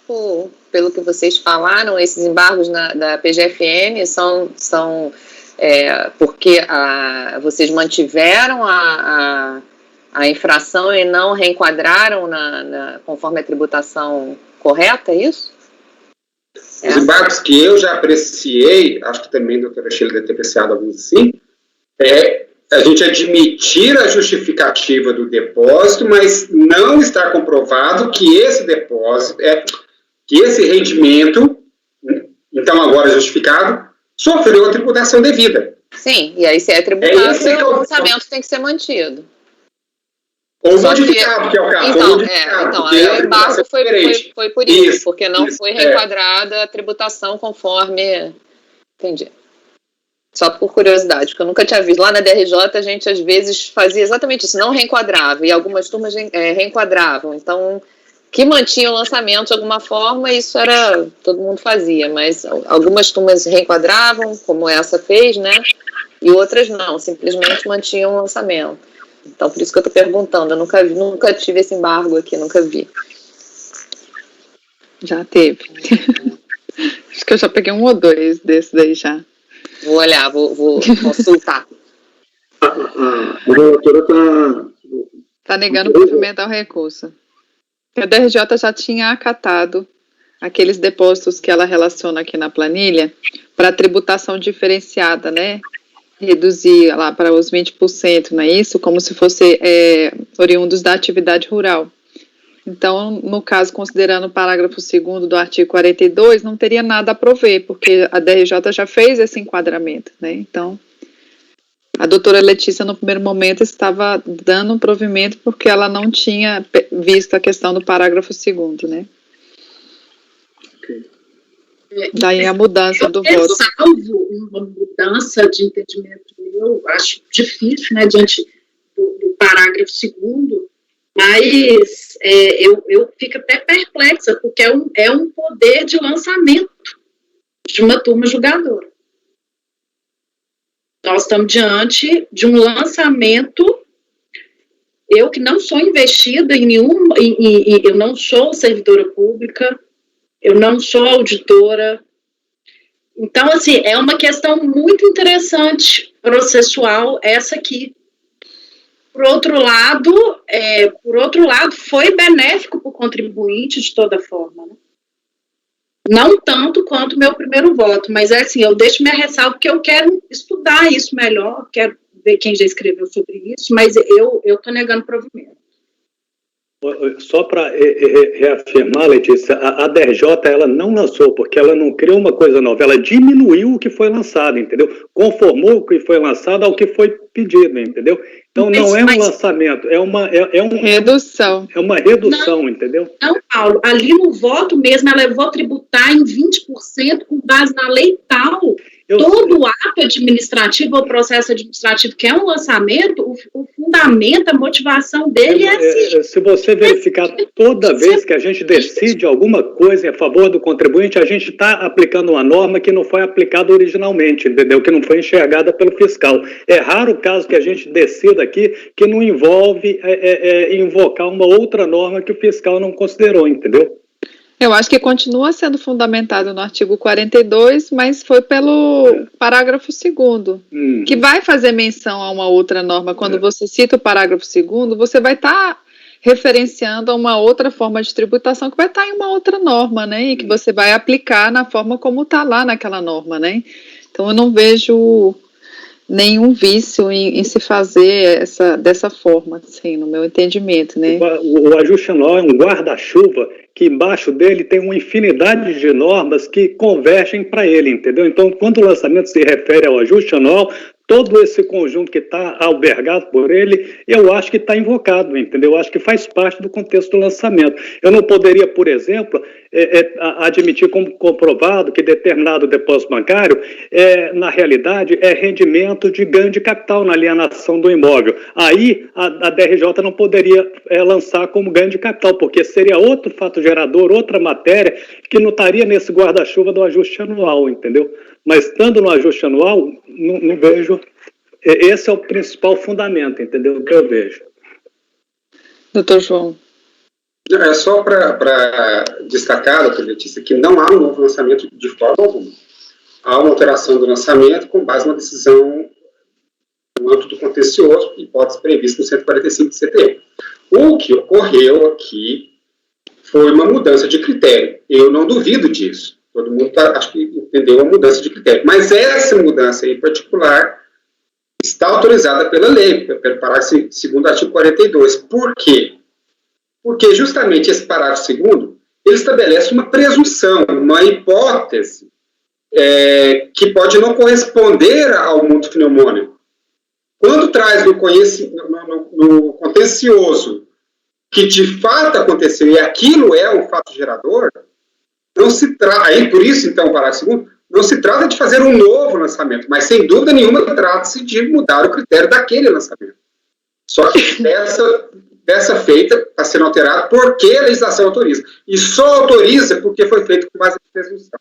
pelo que vocês falaram, esses embargos da PGFN são porque vocês mantiveram a infração e não reenquadraram conforme a tributação correta, é isso? Os embargos que eu já apreciei, acho que também a doutora Sheila deve ter apreciado alguns assim, a gente admitir a justificativa do depósito, mas não está comprovado que esse depósito, que esse rendimento, então agora justificado, sofreu a tributação devida. Sim, e aí se é tributado, o lançamento tem que ser mantido. Ou modificado, que é o caso. Então aí o embargo foi por isso, porque não foi reenquadrada a tributação conforme... Entendi. Só por curiosidade, porque eu nunca tinha visto. Lá na DRJ a gente às vezes fazia exatamente isso, não reenquadrava, e algumas turmas reenquadravam. Então, que mantinha o lançamento de alguma forma, isso era... todo mundo fazia, mas algumas turmas reenquadravam, como essa fez, né? E outras não, simplesmente mantinham o lançamento. Então, por isso que eu estou perguntando, eu nunca tive esse embargo aqui, nunca vi. Já teve. Acho que eu já peguei 1 ou 2 desses daí já. Vou olhar, vou consultar. A relatora está negando o provimento ao recurso. A DRJ já tinha acatado aqueles depósitos que ela relaciona aqui na planilha para tributação diferenciada, né? Reduzir lá para os 20%, não é isso? Como se fosse oriundos da atividade rural. Então, no caso, considerando o parágrafo 2º do artigo 42, não teria nada a prover, porque a DRJ já fez esse enquadramento, né? Então, a doutora Letícia, no primeiro momento, estava dando um provimento porque ela não tinha visto a questão do parágrafo 2º, né? Daí a mudança do voto. Salvo uma mudança de entendimento, eu acho difícil, né, diante do parágrafo 2º, mas eu fico até perplexa, porque é um poder de lançamento de uma turma julgadora. Nós estamos diante de um lançamento. Eu que não sou investida em nenhum, eu não sou servidora pública, eu não sou auditora. Então, assim, é uma questão muito interessante, processual, essa aqui. Por outro lado, foi benéfico para o contribuinte de toda forma, né? Não tanto quanto o meu primeiro voto, mas assim, eu deixo minha ressalva porque eu quero estudar isso melhor, quero ver quem já escreveu sobre isso, mas eu estou negando provimento. Só para reafirmar, Letícia, a DRJ ela não lançou, porque ela não criou uma coisa nova, ela diminuiu o que foi lançado, entendeu? Conformou o que foi lançado ao que foi pedido, entendeu? Então não é um lançamento, é uma redução. É uma redução, entendeu? Não, Paulo, ali no voto mesmo, ela levou tributar em 20% com base na lei tal. Todo ato administrativo ou processo administrativo que é um lançamento, o fundamento, a motivação dele é assim. Se você verificar toda vez que a gente decide alguma coisa a favor do contribuinte, a gente está aplicando uma norma que não foi aplicada originalmente, entendeu? Que não foi enxergada pelo fiscal. É raro o caso que a gente decida aqui que não envolve invocar uma outra norma que o fiscal não considerou, entendeu? Eu acho que continua sendo fundamentado no artigo 42, mas foi pelo parágrafo 2º, que vai fazer menção a uma outra norma. Quando você cita o parágrafo 2º, você vai estar referenciando a uma outra forma de tributação que vai estar em uma outra norma, né? E que você vai aplicar na forma como está lá naquela norma, né? Então, eu não vejo nenhum vício em se fazer dessa forma, assim, no meu entendimento, né? O ajuste anual é um guarda-chuva que embaixo dele tem uma infinidade de normas que convergem para ele, entendeu? Então, quando o lançamento se refere ao ajuste anual, todo esse conjunto que está albergado por ele, eu acho que está invocado, entendeu? Eu acho que faz parte do contexto do lançamento. Eu não poderia, por exemplo, admitir como comprovado que determinado depósito bancário, na realidade, é rendimento de ganho de capital na alienação do imóvel. Aí, a DRJ não poderia lançar como ganho de capital, porque seria outro fato gerador, outra matéria, que não estaria nesse guarda-chuva do ajuste anual, entendeu? Mas estando no ajuste anual, não vejo. Esse é o principal fundamento, entendeu? O que eu vejo. Doutor João. É só para destacar, doutor Letícia, que não há um novo lançamento de forma alguma. há uma alteração do lançamento com base numa decisão no âmbito do contencioso, hipótese prevista no 145 do CTE. O que ocorreu aqui foi uma mudança de critério. Eu não duvido disso. Todo mundo acho que entendeu a mudança de critério. Mas essa mudança em particular está autorizada pela lei, pelo parágrafo 2º do artigo 42. Por quê? Porque justamente esse parágrafo 2º, ele estabelece uma presunção, uma hipótese que pode não corresponder ao mundo pneumônico. Quando traz no contencioso que de fato aconteceu e aquilo é um fato gerador, não se trata, por isso então o parágrafo 2º, não se trata de fazer um novo lançamento, mas sem dúvida nenhuma trata-se de mudar o critério daquele lançamento. Só que dessa feita está sendo alterada porque a legislação autoriza. E só autoriza porque foi feito com base em presunção.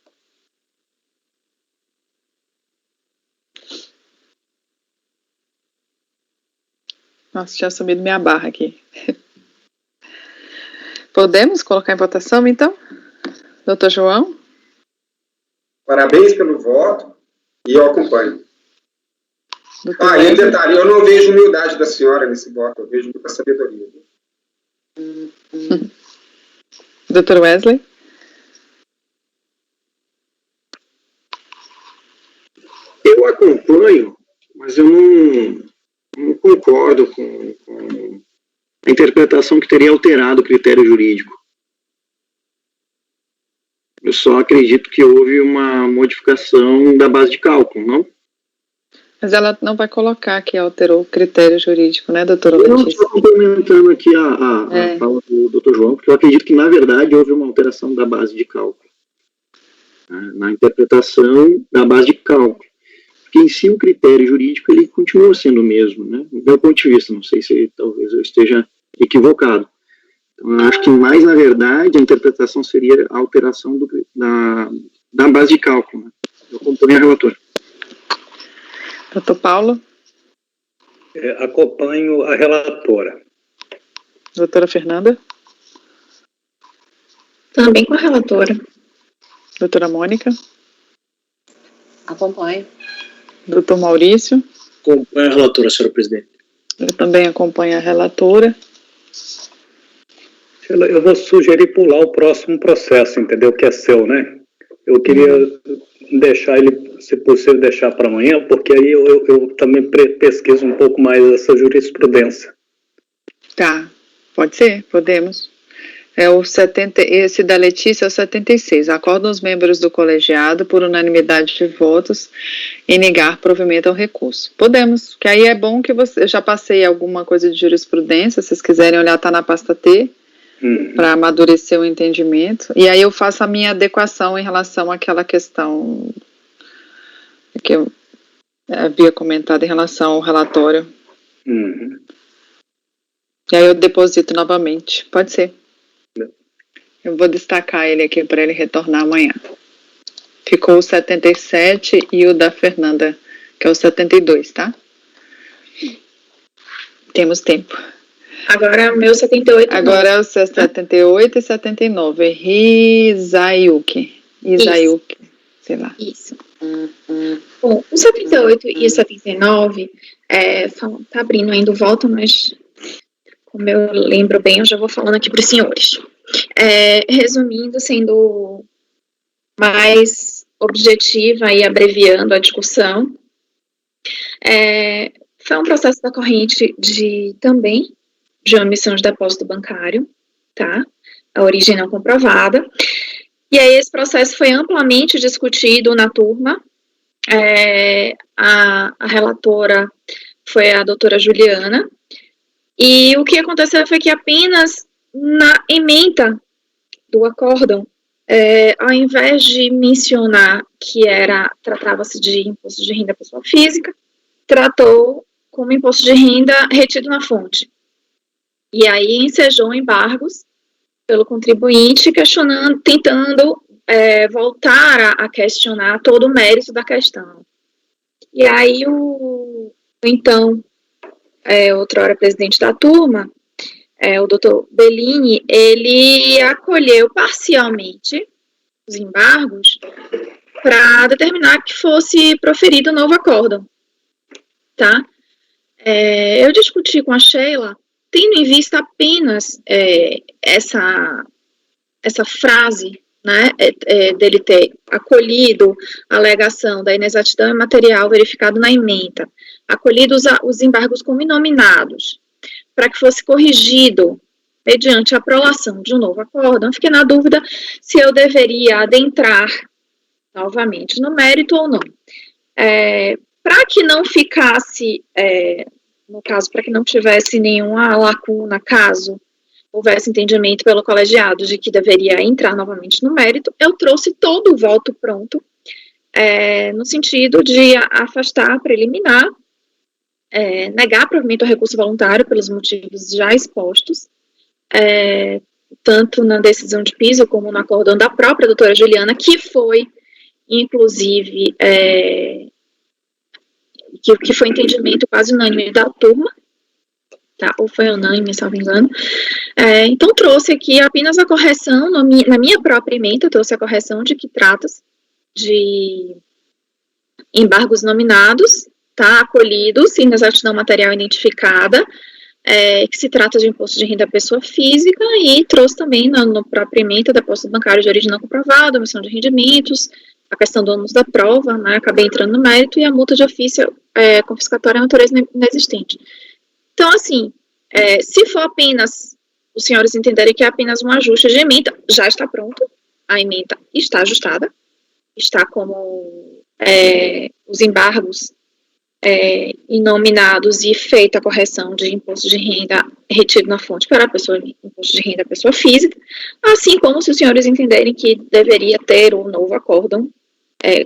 Nossa, tinha sumido minha barra aqui. Podemos colocar em votação, então? Doutor João? Parabéns pelo voto e eu acompanho. Doutor E um detalhe, eu não vejo humildade da senhora nesse voto, eu vejo muita sabedoria. Doutor Wesley? Eu acompanho, mas eu não concordo com a interpretação que teria alterado o critério jurídico. Eu só acredito que houve uma modificação da base de cálculo, não? Mas ela não vai colocar que alterou o critério jurídico, né, doutora Letícia? Eu estou complementando aqui a fala do doutor João, porque eu acredito que, na verdade, houve uma alteração da base de cálculo. Na interpretação da base de cálculo. Porque, em si, o critério jurídico, ele continua sendo o mesmo, né? Do meu ponto de vista, não sei se talvez eu esteja equivocado. Então, eu acho que, mais, na verdade, a interpretação seria a alteração da base de cálculo. Né? Eu acompanho a relatora. Doutor Paulo? Acompanho a relatora. Doutora Fernanda? Também com a relatora. Doutora Mônica? Acompanho. Doutor Maurício? Acompanho a relatora, senhora presidente. Eu também acompanho a relatora. Eu vou sugerir pular o próximo processo, entendeu? Que é seu, né? Eu queria deixar ele, se possível, deixar para amanhã, porque aí eu também pesquiso um pouco mais essa jurisprudência. Tá, pode ser, podemos. Esse da Letícia é o 76. Acordam os membros do colegiado, por unanimidade de votos, em negar provimento ao recurso. Podemos, que aí é bom que eu já passei alguma coisa de jurisprudência, se vocês quiserem olhar, está na pasta T, para amadurecer o entendimento. E aí eu faço a minha adequação em relação àquela questão que eu havia comentado em relação ao relatório. E aí eu deposito novamente. Pode ser. Eu vou destacar ele aqui para ele retornar amanhã. Ficou o 77 e o da Fernanda, que é o 72, tá? Temos tempo. Agora o meu 78. Agora é o seu 78 e 79. Isayuki, sei lá. Isso. Bom, o 78 e o 79, tá abrindo ainda o voto, mas como eu lembro bem, eu já vou falando aqui para os senhores. Resumindo, sendo mais objetiva e abreviando a discussão, foi um processo decorrente também de omissão de depósito bancário, tá? A origem não comprovada. E aí esse processo foi amplamente discutido na turma. A relatora foi a doutora Juliana. E o que aconteceu foi que apenas na ementa do acórdão, ao invés de mencionar que tratava-se de imposto de renda pessoa física, tratou como imposto de renda retido na fonte. E aí ensejou embargos pelo contribuinte, tentando voltar a questionar todo o mérito da questão. E aí outrora presidente da turma, o doutor Bellini, ele acolheu parcialmente os embargos para determinar que fosse proferido o novo acórdão, tá? Eu discuti com a Sheila, tendo em vista apenas essa frase, né, dele ter acolhido a alegação da inexatidão material verificado na ementa, acolhido os embargos como inominados, para que fosse corrigido mediante a prolação de um novo acórdão, fiquei na dúvida se eu deveria adentrar novamente no mérito ou não. Para que não ficasse, no caso, para que não tivesse nenhuma lacuna, caso houvesse entendimento pelo colegiado de que deveria entrar novamente no mérito, eu trouxe todo o voto pronto, no sentido de afastar a preliminar, negar provimento ao recurso voluntário pelos motivos já expostos, tanto na decisão de piso como no acórdão da própria doutora Juliana, que foi, inclusive, que foi entendimento quase unânime da turma, tá? Ou foi unânime, se não me engano. Então, trouxe aqui apenas a correção, na minha própria ementa, trouxe a correção de que trata-se de embargos nominados, tá? Acolhidos, inexatidão material identificada, que se trata de imposto de renda da pessoa física, e trouxe também no próprio ementa depósito bancário de origem não comprovada, omissão de rendimentos, a questão do ônus da prova, né, acabei entrando no mérito, e a multa de ofício confiscatória é natureza inexistente. Então, assim, se for apenas, os senhores entenderem que é apenas um ajuste de ementa, já está pronto, a ementa está ajustada, está como os embargos inominados e feita a correção de imposto de renda retido na fonte para a pessoa, imposto de renda da pessoa física, assim como se os senhores entenderem que deveria ter o novo acórdão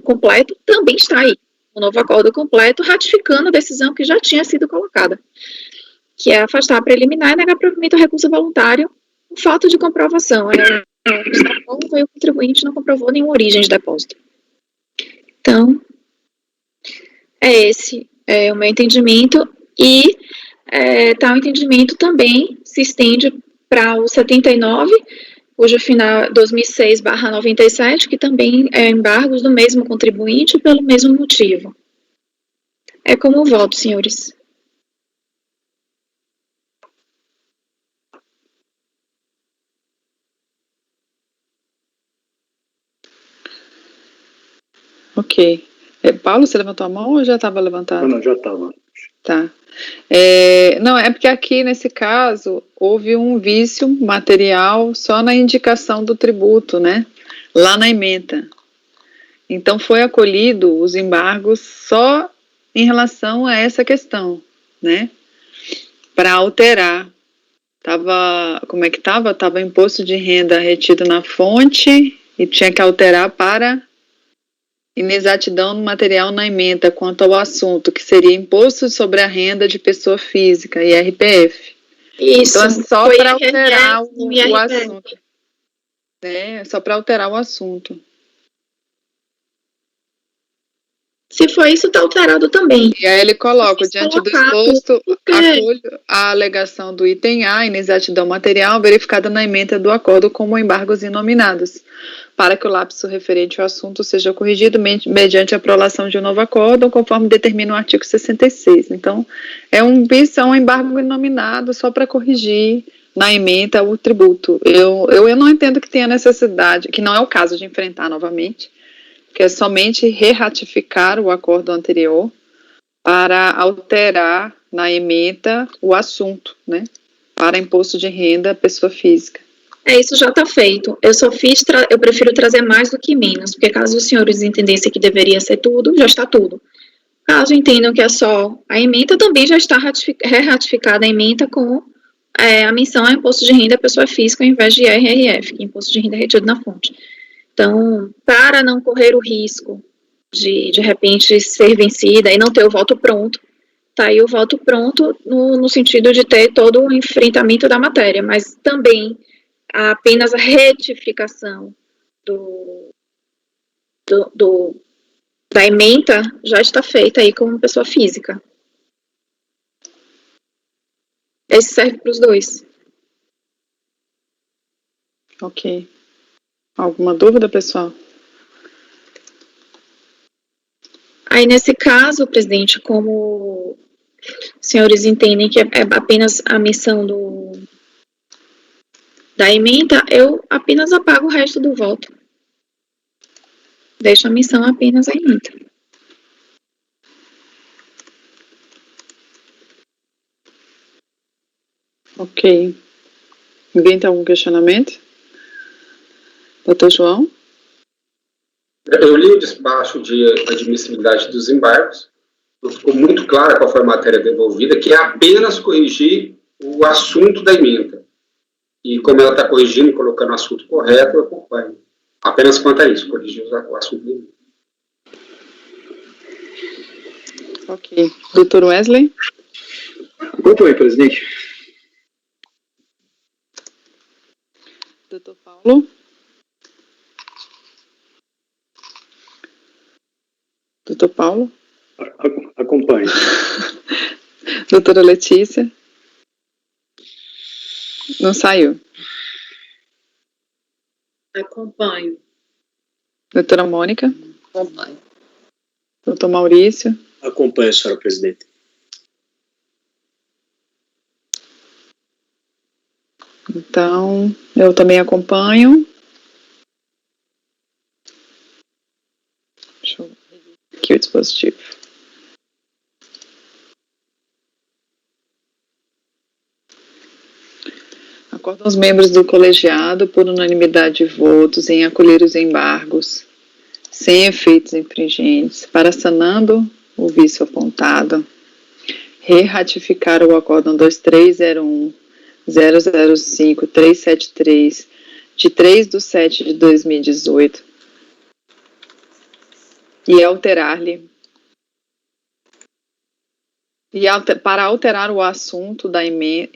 completo, também está aí, o novo acórdão completo, ratificando a decisão que já tinha sido colocada, que é afastar a preliminar e negar provimento ao recurso voluntário por falta de comprovação. O contribuinte não comprovou nenhuma origem de depósito. Então, esse é o meu entendimento, e tal entendimento também se estende para o 79, cujo final é 2006/97, que também é embargos do mesmo contribuinte pelo mesmo motivo. É como voto, senhores. Ok. Paulo, você levantou a mão ou já estava levantado? Não, já estava. Tá. Não, é porque aqui, nesse caso, houve um vício material só na indicação do tributo, né? Lá na ementa. Então, foi acolhido os embargos só em relação a essa questão, né? Para alterar. Como é que estava? Estava imposto de renda retido na fonte e tinha que alterar para inexatidão no material na ementa quanto ao assunto, que seria imposto sobre a renda de pessoa física, IRPF. Isso, então, é só para alterar o assunto. É só para alterar o assunto. Se for isso, está alterado também. E aí ele coloca, diante do exposto, acolho a alegação do item A, inexatidão material, verificada na ementa do acordo como embargos inominados, para que o lapso referente ao assunto seja corrigido mediante a prolação de um novo acordo, conforme determina o artigo 66. Então, é um embargo inominado só para corrigir na ementa o tributo. Eu não entendo que tenha necessidade, que não é o caso de enfrentar novamente, que é somente reratificar o acordo anterior para alterar na ementa o assunto, né, para imposto de renda pessoa física. Isso já está feito. Eu prefiro trazer mais do que menos, porque caso os senhores entendessem que deveria ser tudo, já está tudo. Caso entendam que é só a ementa, também já está reratificada a ementa com a menção a imposto de renda pessoa física, ao invés de IRRF, que é imposto de renda retido na fonte. Então, para não correr o risco de repente, ser vencida e não ter o voto pronto, está aí o voto pronto no sentido de ter todo o enfrentamento da matéria, mas também apenas a retificação da ementa já está feita aí como pessoa física. Esse serve para os dois. Ok. Alguma dúvida, pessoal? Aí, nesse caso, presidente, como os senhores entendem que é apenas a missão da ementa, eu apenas apago o resto do voto. Deixo a missão apenas a ementa. Ok. Ninguém tem algum questionamento? Doutor João? Eu li o despacho de admissibilidade dos embargos. Não ficou muito clara qual foi a matéria devolvida, que é apenas corrigir o assunto da ementa. E como ela está corrigindo e colocando o assunto correto, eu acompanho. Apenas quanto a isso, corrigir o assunto da ementa. Ok. Doutor Wesley? Acompanho, presidente. Doutor Paulo? Doutor Paulo? Acompanho. Doutora Letícia? Não saiu. Acompanho. Doutora Mônica? Acompanho. Doutor Maurício? Acompanho, senhora presidente. Então, eu também acompanho. Deixa eu ver aqui o dispositivo. Acordam os membros do colegiado, por unanimidade de votos, em acolher os embargos, sem efeitos infringentes, para sanando o vício apontado, re-ratificar o acórdão 2301-005-373, de 3/7/2018, e alterar-lhe, para alterar o assunto da ementa,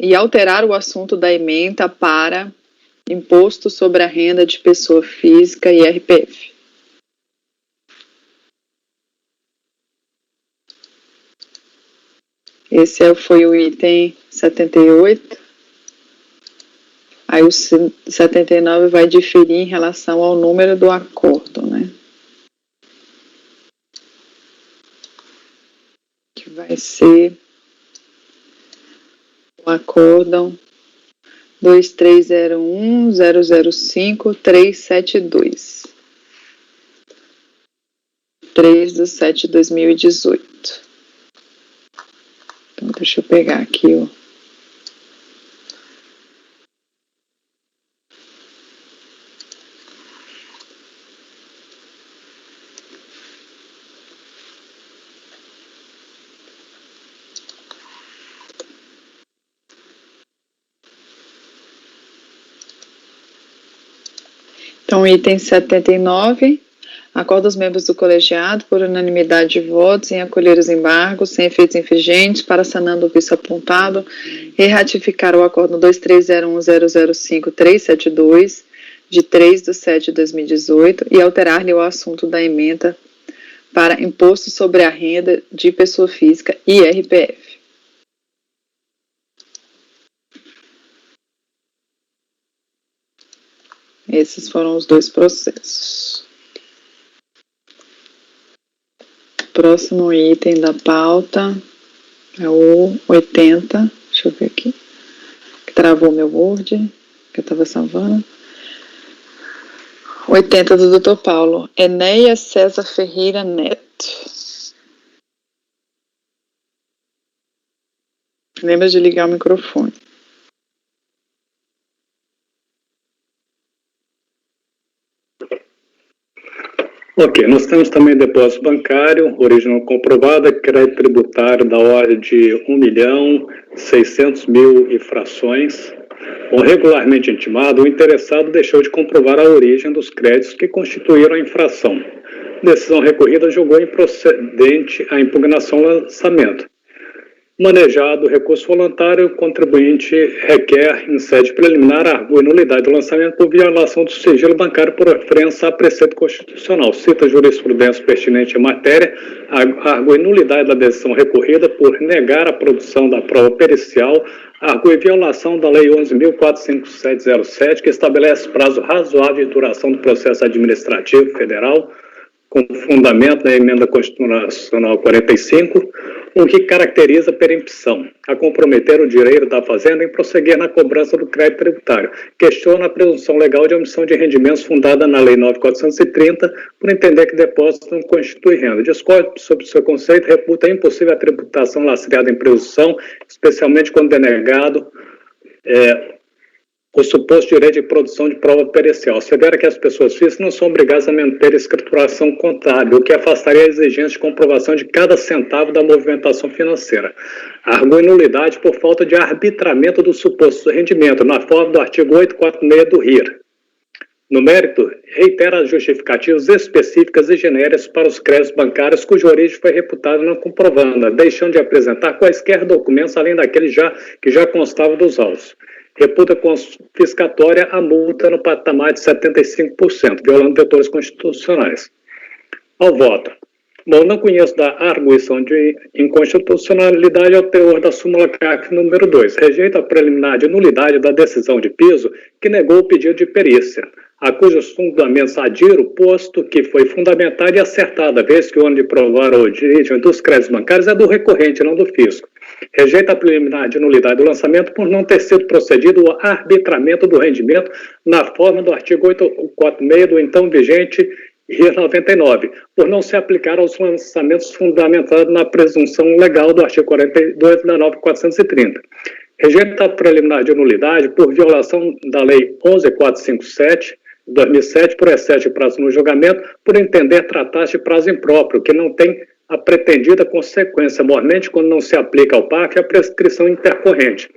para imposto sobre a renda de pessoa física e IRPF. Esse foi o item 78. Aí o 79 vai diferir em relação ao número do acordo, né? Que vai ser o acórdão 2301-005-372. 3/7/2018. Então, deixa eu pegar aqui o... Então, item 79, acorda os membros do colegiado, por unanimidade de votos, em acolher os embargos, sem efeitos infringentes, para sanando o vício apontado, e ratificar o acórdão 2301-005-372, de 3/7/2018, e alterar-lhe o assunto da ementa para imposto sobre a renda de pessoa física e IRPF. Esses foram os dois processos. Próximo item da pauta é o 80. Deixa eu ver aqui. Que travou meu Word, que eu estava salvando. 80 do Dr. Paulo. Enéia César Ferreira Neto. Lembra de ligar o microfone. Ok, nós temos também depósito bancário, original comprovada, crédito tributário da ordem de 1.600.000 e frações. Bom, regularmente intimado, o interessado deixou de comprovar a origem dos créditos que constituíram a infração. Decisão recorrida julgou improcedente a impugnação ao lançamento. Manejado o recurso voluntário, o contribuinte requer, em sede preliminar, argue nulidade do lançamento por violação do sigilo bancário por ofensa a preceito constitucional. Cita a jurisprudência pertinente à matéria, argue nulidade da decisão recorrida por negar a produção da prova pericial, argue violação da Lei 11.45707, que estabelece prazo razoável de duração do processo administrativo federal, com fundamento na emenda constitucional 45, o que caracteriza a perempção, a comprometer o direito da fazenda em prosseguir na cobrança do crédito tributário. Questiona a presunção legal de omissão de rendimentos fundada na Lei 9.430, por entender que depósito não constitui renda. Discorre sobre o seu conceito, reputa impossível a tributação lastreada em presunção, especialmente quando denegado o suposto direito de produção de prova pericial. Assevera que as pessoas físicas não são obrigadas a manter escrituração contábil, o que afastaria a exigência de comprovação de cada centavo da movimentação financeira. Argui nulidade por falta de arbitramento do suposto rendimento, na forma do artigo 846 do RIR. No mérito, reitera as justificativas específicas e genéricas para os créditos bancários cuja origem foi reputada não comprovada, deixando de apresentar quaisquer documentos além daqueles que já constavam dos autos. Reputa confiscatória a multa no patamar de 75%, violando vetores constitucionais. Ao voto. Bom, não conheço da arguição de inconstitucionalidade ao teor da súmula CAC número 2. Rejeita a preliminar de nulidade da decisão de piso que negou o pedido de perícia, a cujos fundamentos adiro, posto que foi fundamentada e acertada, vez que o ano de provar a origem dos créditos bancários é do recorrente, não do fisco. Rejeita a preliminar de nulidade do lançamento por não ter sido procedido o arbitramento do rendimento na forma do artigo 846 do então vigente RIR 99, por não se aplicar aos lançamentos fundamentados na presunção legal do artigo 42 da 9.430. Rejeita a preliminar de nulidade por violação da Lei 11.457, de 2007, por excesso de prazo no julgamento, por entender tratar-se de prazo impróprio, que não tem a pretendida consequência, mormente quando não se aplica ao PAF a prescrição intercorrente.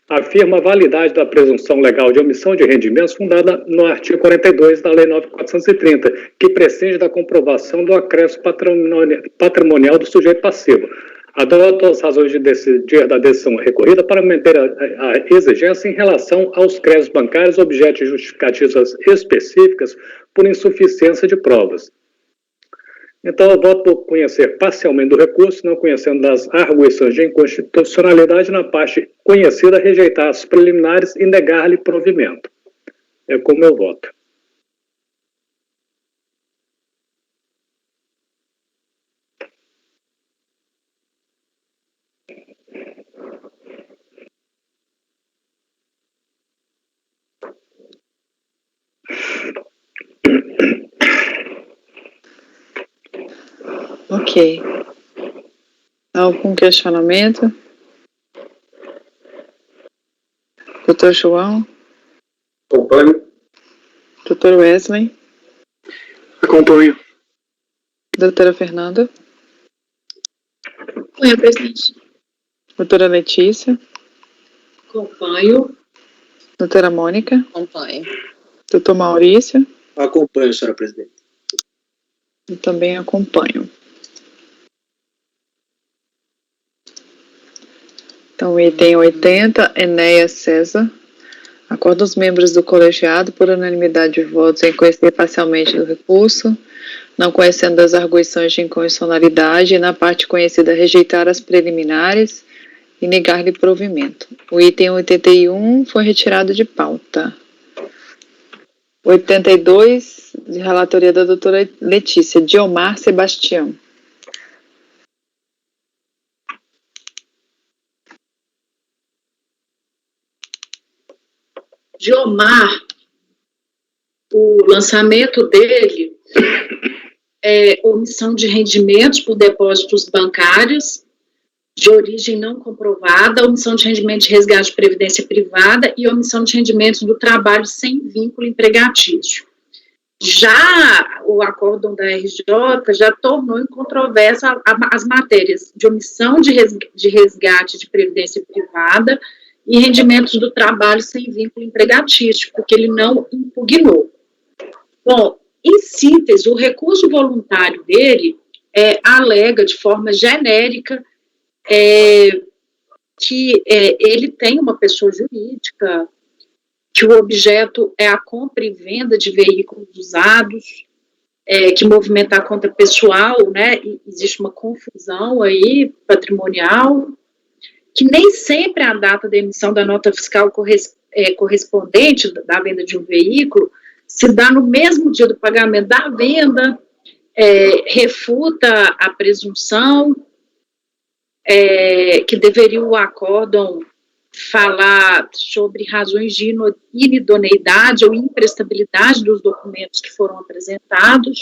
Afirma a validade da presunção legal de omissão de rendimentos fundada no artigo 42 da Lei 9.430, que prescinde da comprovação do acréscimo patrimonial do sujeito passivo. Adota as razões de decidir da decisão recorrida para manter a exigência em relação aos créditos bancários objeto de justificativas específicas por insuficiência de provas. Então, eu voto por conhecer parcialmente do recurso, não conhecendo das arguições de inconstitucionalidade, na parte conhecida, rejeitar as preliminares e negar-lhe provimento. É como eu voto. Ok. Algum questionamento? Doutor João? Acompanho. Doutor Wesley? Acompanho. Doutora Fernanda? Acompanho, presidente. Doutora Letícia? Acompanho. Doutora Mônica? Acompanho. Doutor Maurício? Acompanho, senhora presidente. Eu também acompanho. Então, item 80, Enéas César. Acordo os membros do colegiado, por unanimidade de votos, em conhecer parcialmente do recurso, não conhecendo das arguições de inconstitucionalidade, e na parte conhecida rejeitar as preliminares e negar-lhe provimento. O item 81 foi retirado de pauta. 82, de relatoria da doutora Letícia, Diomar Sebastião. Diomar, o lançamento dele é omissão de rendimentos por depósitos bancários de origem não comprovada, omissão de rendimento de resgate de previdência privada e omissão de rendimentos do trabalho sem vínculo empregatício. Já o acórdão da RJ já tornou em controvérsia as matérias de omissão de resgate de previdência privada e rendimentos do trabalho sem vínculo empregatício, porque ele não impugnou. Bom, em síntese, o recurso voluntário dele alega de forma genérica que ele tem uma pessoa jurídica, que o objeto é a compra e venda de veículos usados, que movimenta a conta pessoal, né, e existe uma confusão aí patrimonial, que nem sempre a data da emissão da nota fiscal correspondente da venda de um veículo se dá no mesmo dia do pagamento da venda, refuta a presunção, que deveria o acórdão falar sobre razões de inidoneidade ou imprestabilidade dos documentos que foram apresentados.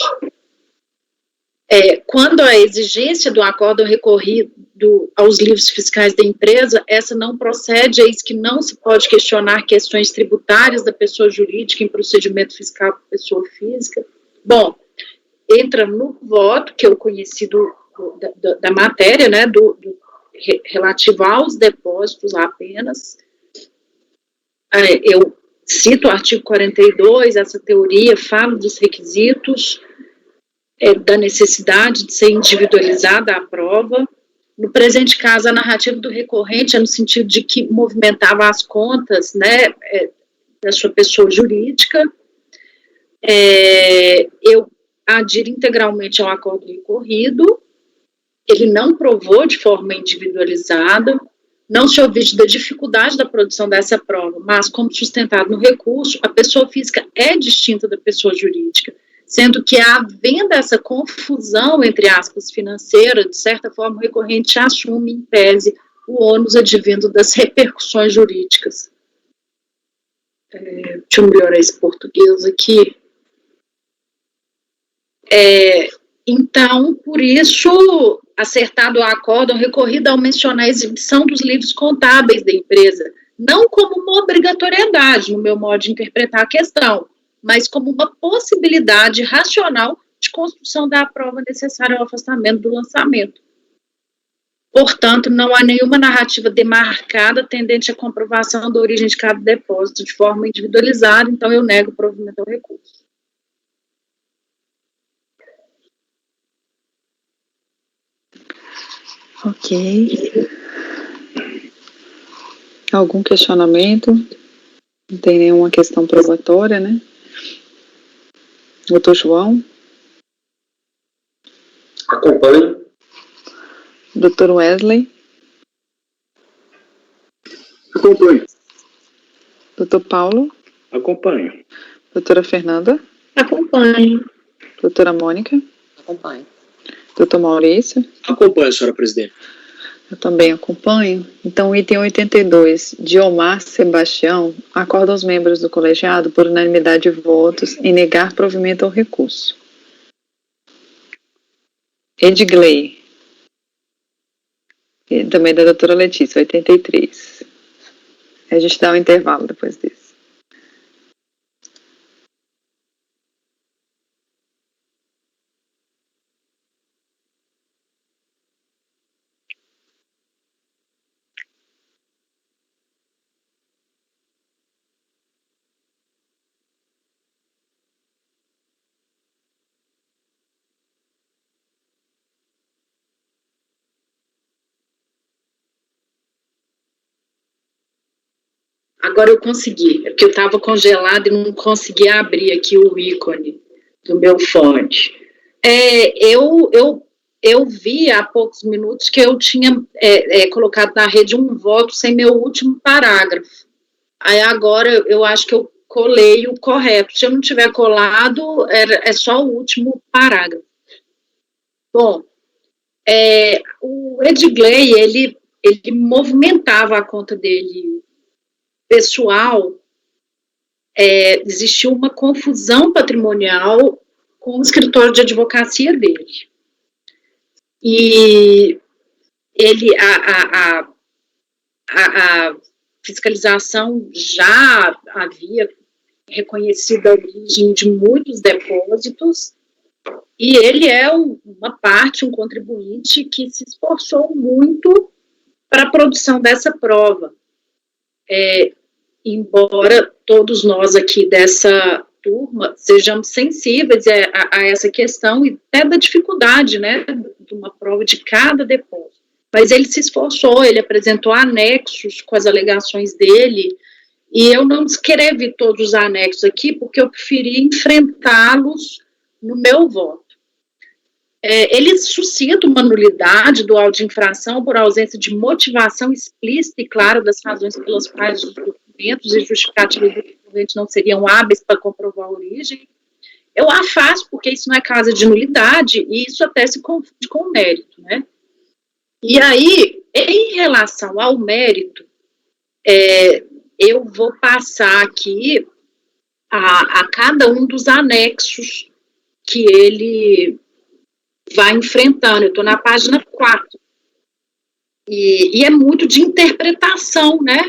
Quando a exigência do acórdão recorrido aos livros fiscais da empresa, essa não procede, eis que não se pode questionar questões tributárias da pessoa jurídica em procedimento fiscal da pessoa física. Bom, entra no voto que eu conheci da matéria, né, relativo aos depósitos apenas. Eu cito o artigo 42, essa teoria fala dos requisitos, da necessidade de ser individualizada a prova. No presente caso, a narrativa do recorrente é no sentido de que movimentava as contas, né, da sua pessoa jurídica. Eu adiro integralmente ao acordo recorrido. Ele não provou de forma individualizada, não se ouviu da dificuldade da produção dessa prova, mas, como sustentado no recurso, a pessoa física é distinta da pessoa jurídica, sendo que, havendo essa confusão, entre aspas, financeira, de certa forma, o recorrente assume, em tese, o ônus advindo das repercussões jurídicas. Deixa eu melhorar esse português aqui. Então, por isso, acertado o acórdão recorrido ao mencionar a exibição dos livros contábeis da empresa, não como uma obrigatoriedade, no meu modo de interpretar a questão, mas como uma possibilidade racional de construção da prova necessária ao afastamento do lançamento. Portanto, não há nenhuma narrativa demarcada tendente à comprovação da origem de cada depósito de forma individualizada, então eu nego o provimento ao recurso. Ok. Algum questionamento? Não tem nenhuma questão probatória, né? Doutor João? Acompanho. Doutor Wesley? Acompanho. Doutor Paulo? Acompanho. Doutora Fernanda? Acompanho. Doutora Mônica? Acompanho. Doutor Maurício? Acompanho, senhora presidente. Eu também acompanho. Então, item 82, Diomar Sebastião, acorda aos membros do colegiado, por unanimidade de votos, em negar provimento ao recurso. Edgley, também da doutora Letícia, 83. A gente dá um intervalo depois desse. Agora eu consegui, porque eu estava congelado e não conseguia abrir aqui o ícone do meu fonte. Eu vi há poucos minutos que eu tinha colocado na rede um voto sem meu último parágrafo. Aí agora eu acho que eu colei o correto. Se eu não tiver colado, é só o último parágrafo. Bom, o Edgley, ele movimentava a conta dele pessoal, existiu uma confusão patrimonial com o escritório de advocacia dele. E a fiscalização já havia reconhecido a origem de muitos depósitos, e ele é uma parte, um contribuinte que se esforçou muito para a produção dessa prova. Embora todos nós aqui dessa turma sejamos sensíveis a essa questão e até da dificuldade, né, de uma prova de cada depósito. Mas ele se esforçou, ele apresentou anexos com as alegações dele, e eu não escrevi todos os anexos aqui, porque eu preferi enfrentá-los no meu voto. Ele suscita uma nulidade do auto de infração por ausência de motivação explícita e clara das razões pelas quais os documentos e justificativas do recorrente não seriam hábeis para comprovar a origem. eu afasto, porque isso não é causa de nulidade, e isso até se confunde com o mérito, né? E aí, em relação ao mérito, eu vou passar aqui a cada um dos anexos que ele vai enfrentando. Eu estou na página 4. E é muito de interpretação, né?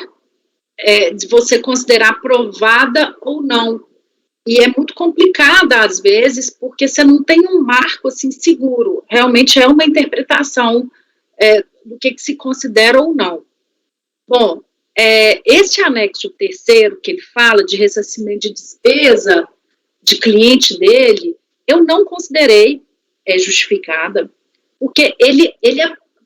De você considerar aprovada ou não. E é muito complicada, às vezes, porque você não tem um marco, assim, seguro. Realmente é uma interpretação do que se considera ou não. Bom, este anexo 3º, que ele fala de ressarcimento de despesa de cliente dele, eu não considerei justificada, porque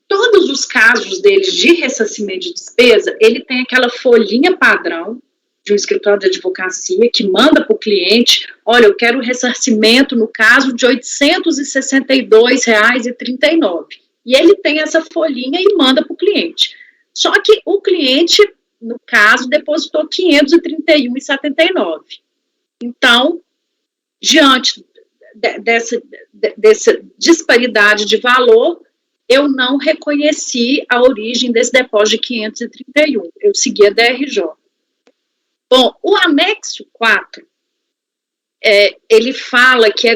todos os casos dele de ressarcimento de despesa, ele tem aquela folhinha padrão de um escritório de advocacia que manda para o cliente, olha, eu quero ressarcimento no caso de R$ 862,39. E ele tem essa folhinha e manda para o cliente. Só que o cliente, no caso, depositou R$ 531,79. Então, diante dessa disparidade de valor, eu não reconheci a origem desse depósito de 531. Eu segui a DRJ. Bom, o anexo 4, ele fala que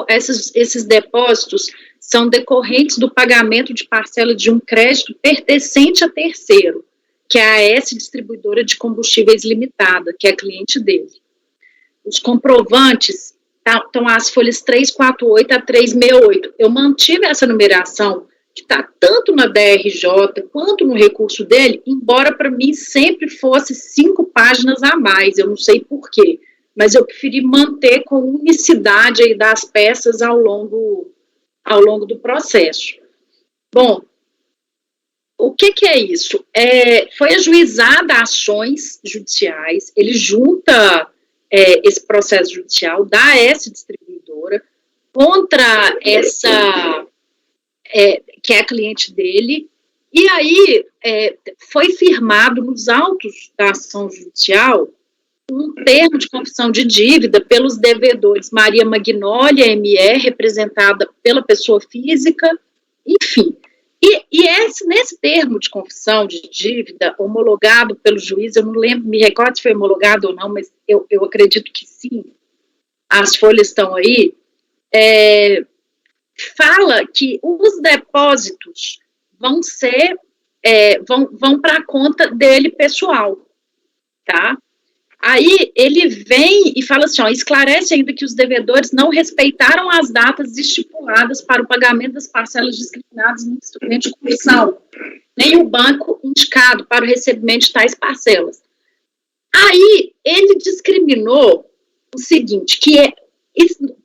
esses depósitos são decorrentes do pagamento de parcela de um crédito pertencente a terceiro, que é a AS Distribuidora de Combustíveis Limitada, que é cliente dele. Os comprovantes estão as folhas 348 a 368. Eu mantive essa numeração, que está tanto na DRJ quanto no recurso dele, embora para mim sempre fosse 5 páginas a mais, eu não sei por quê, mas eu preferi manter com unicidade aí das peças ao longo do processo. Bom, o que é isso? Foi ajuizada ações judiciais, ele junta esse processo judicial da AS Distribuidora contra essa... que é a cliente dele, e aí foi firmado nos autos da ação judicial um termo de confissão de dívida pelos devedores Maria Magnólia MR, representada pela pessoa física, enfim. E nesse termo de confissão de dívida, homologado pelo juiz, eu não lembro, me recordo se foi homologado ou não, mas eu acredito que sim, as folhas estão aí, fala que os depósitos vão ser, vão para a conta dele pessoal, tá? Aí ele vem e fala assim, esclarece ainda que os devedores não respeitaram as datas estipuladas para o pagamento das parcelas discriminadas no instrumento de confissão, nem o banco indicado para o recebimento de tais parcelas. Aí ele discriminou o seguinte, que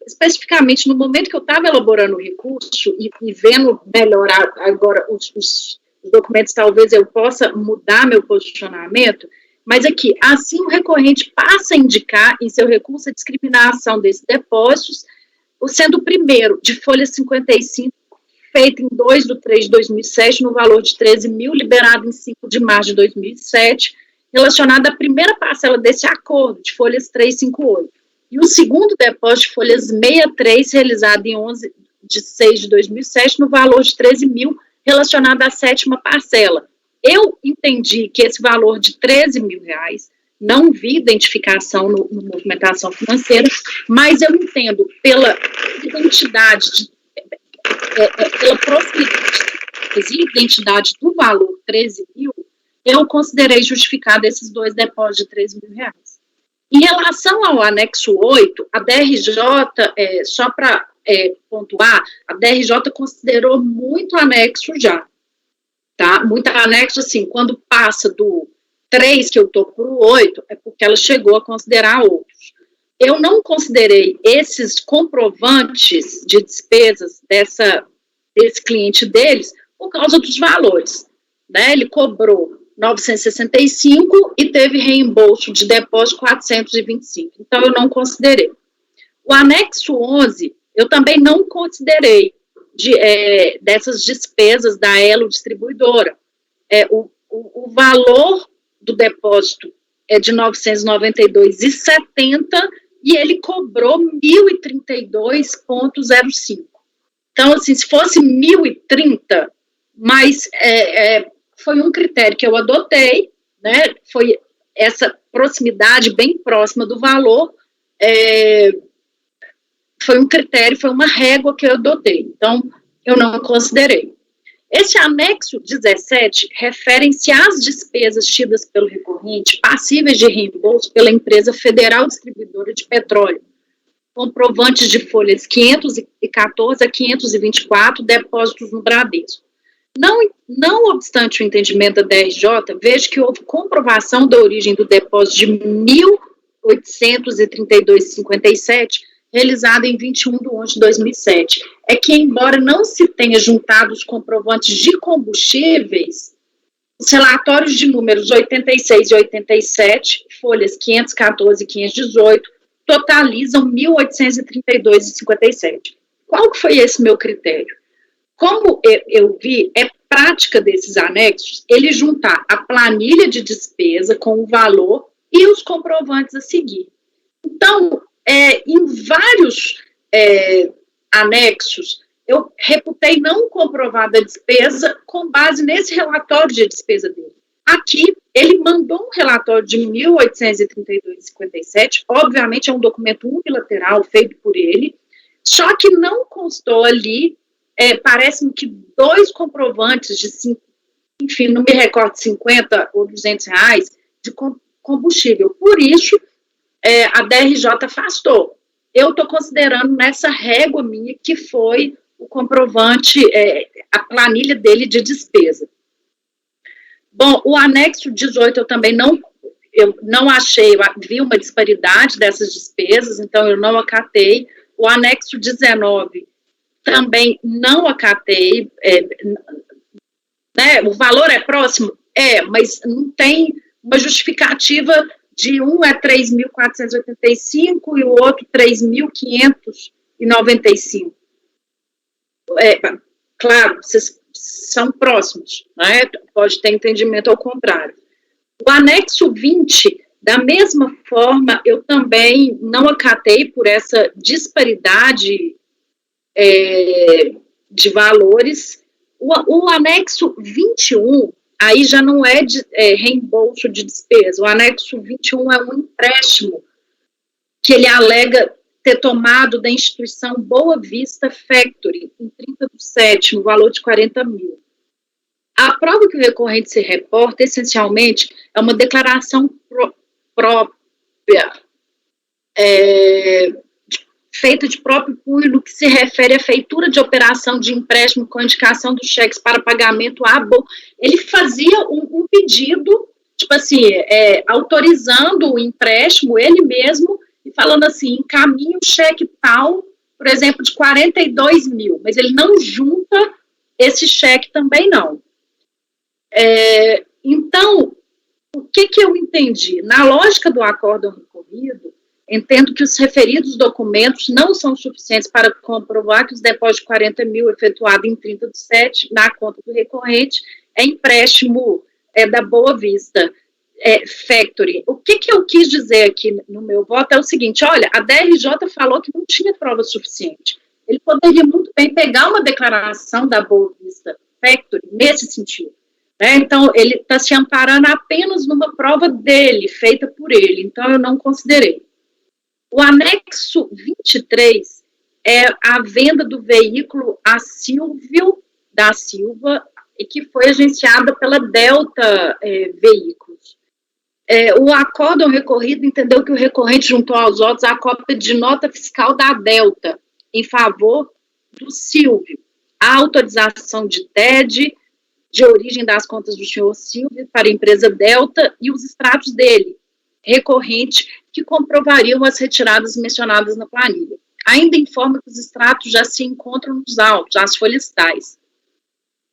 especificamente no momento que eu estava elaborando o recurso e vendo melhorar agora os documentos, talvez eu possa mudar meu posicionamento, mas aqui, assim o recorrente passa a indicar em seu recurso a discriminação desses depósitos, sendo o primeiro de folha 55, feito em 2/3/2007, no valor de 13 mil, liberado em 5 de março de 2007, relacionado à primeira parcela desse acordo, de folhas 358. E o segundo depósito de folhas 63, realizado em 11 de 6 de 2007, no valor de 13 mil, relacionado à 7ª parcela. Eu entendi que esse valor de 13 mil reais, não vi identificação no movimentação financeira, mas eu entendo pela identidade, pela proximidade e identidade do valor 13 mil, eu considerei justificado esses 2 depósitos de 13 mil reais. Em relação ao anexo 8, a DRJ, só para pontuar, a DRJ considerou muito anexo já, tá? Muito anexo, assim, quando passa do 3 que eu estou para o 8, é porque ela chegou a considerar outros. Eu não considerei esses comprovantes de despesas desse cliente deles por causa dos valores, né? Ele cobrou 965 e teve reembolso de depósito 425. Então, eu não considerei. O anexo 11, eu também não considerei dessas despesas da Elo Distribuidora. O valor do depósito é de R$ 992,70 e ele cobrou 1.032,05. Então, assim, se fosse 1.030, mas foi um critério que eu adotei, né, foi essa proximidade bem próxima do valor, foi um critério, foi uma régua que eu adotei, então eu não considerei. Esse anexo 17 refere-se às despesas tidas pelo recorrente passíveis de reembolso pela empresa Federal Distribuidora de Petróleo, comprovantes de folhas 514 a 524, depósitos no Bradesco. Não obstante o entendimento da DRJ, vejo que houve comprovação da origem do depósito de 1.832,57, realizado em 21/11/2007. É que, embora não se tenha juntado os comprovantes de combustíveis, os relatórios de números 86 e 87, folhas 514 e 518, totalizam 1.832,57. Qual que foi esse meu critério? Como eu vi, é prática desses anexos ele juntar a planilha de despesa com o valor e os comprovantes a seguir. Então, em vários anexos, eu reputei não comprovada a despesa com base nesse relatório de despesa dele. Aqui, ele mandou um relatório de 1.832,57, obviamente é um documento unilateral feito por ele, só que não constou ali, parece-me que 2 comprovantes de, enfim, não me recordo, 50 ou 200 reais de combustível. Por isso, a DRJ afastou. Eu estou considerando nessa régua minha que foi o comprovante, a planilha dele de despesa. Bom, o anexo 18 eu também não achei, eu vi uma disparidade dessas despesas, então eu não acatei. O anexo 19 também não acatei, né, o valor é próximo? Mas não tem uma justificativa de um é 3.485 e o outro 3.595. Claro, vocês são próximos, né? Pode ter entendimento ao contrário. O anexo 20, da mesma forma, eu também não acatei por essa disparidade de valores. O anexo 21, aí já não é reembolso de despesa. O anexo 21 é um empréstimo que ele alega ter tomado da instituição Boa Vista Factory, em 30/7, no valor de 40 mil. A prova que o recorrente se reporta, essencialmente, é uma declaração própria, feita de próprio punho, no que se refere à feitura de operação de empréstimo com indicação dos cheques para pagamento ele fazia um pedido, tipo assim, autorizando o empréstimo, ele mesmo, e falando assim, encaminha um cheque tal, por exemplo, de 42 mil, mas ele não junta esse cheque também não. Então, o que eu entendi? Na lógica do acórdão recorrido, entendo que os referidos documentos não são suficientes para comprovar que os depósitos de 40 mil efetuados em 30/7 na conta do recorrente é empréstimo da Boa Vista Factory. O que eu quis dizer aqui no meu voto é o seguinte, olha, a DRJ falou que não tinha prova suficiente. Ele poderia muito bem pegar uma declaração da Boa Vista Factory nesse sentido. Então, ele está se amparando apenas numa prova dele, feita por ele. Então, eu não considerei. O anexo 23 é a venda do veículo a Silvio da Silva, e que foi agenciada pela Delta Veículos. O acórdão recorrido entendeu que o recorrente juntou aos autos a cópia de nota fiscal da Delta em favor do Silvio, a autorização de TED, de origem das contas do senhor Silvio para a empresa Delta e os extratos dele, recorrente, que comprovariam as retiradas mencionadas na planilha. Ainda informa que os extratos já se encontram nos autos, as folhas tais.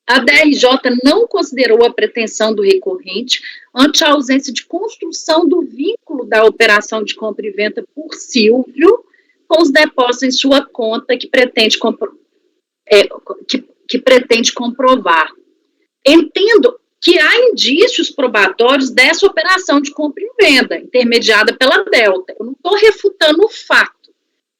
A DRJ não considerou a pretensão do recorrente ante a ausência de construção do vínculo da operação de compra e venda por Silvio com os depósitos em sua conta que pretende comprovar. Entendo que há indícios probatórios dessa operação de compra e venda, intermediada pela Delta. Eu não estou refutando o fato.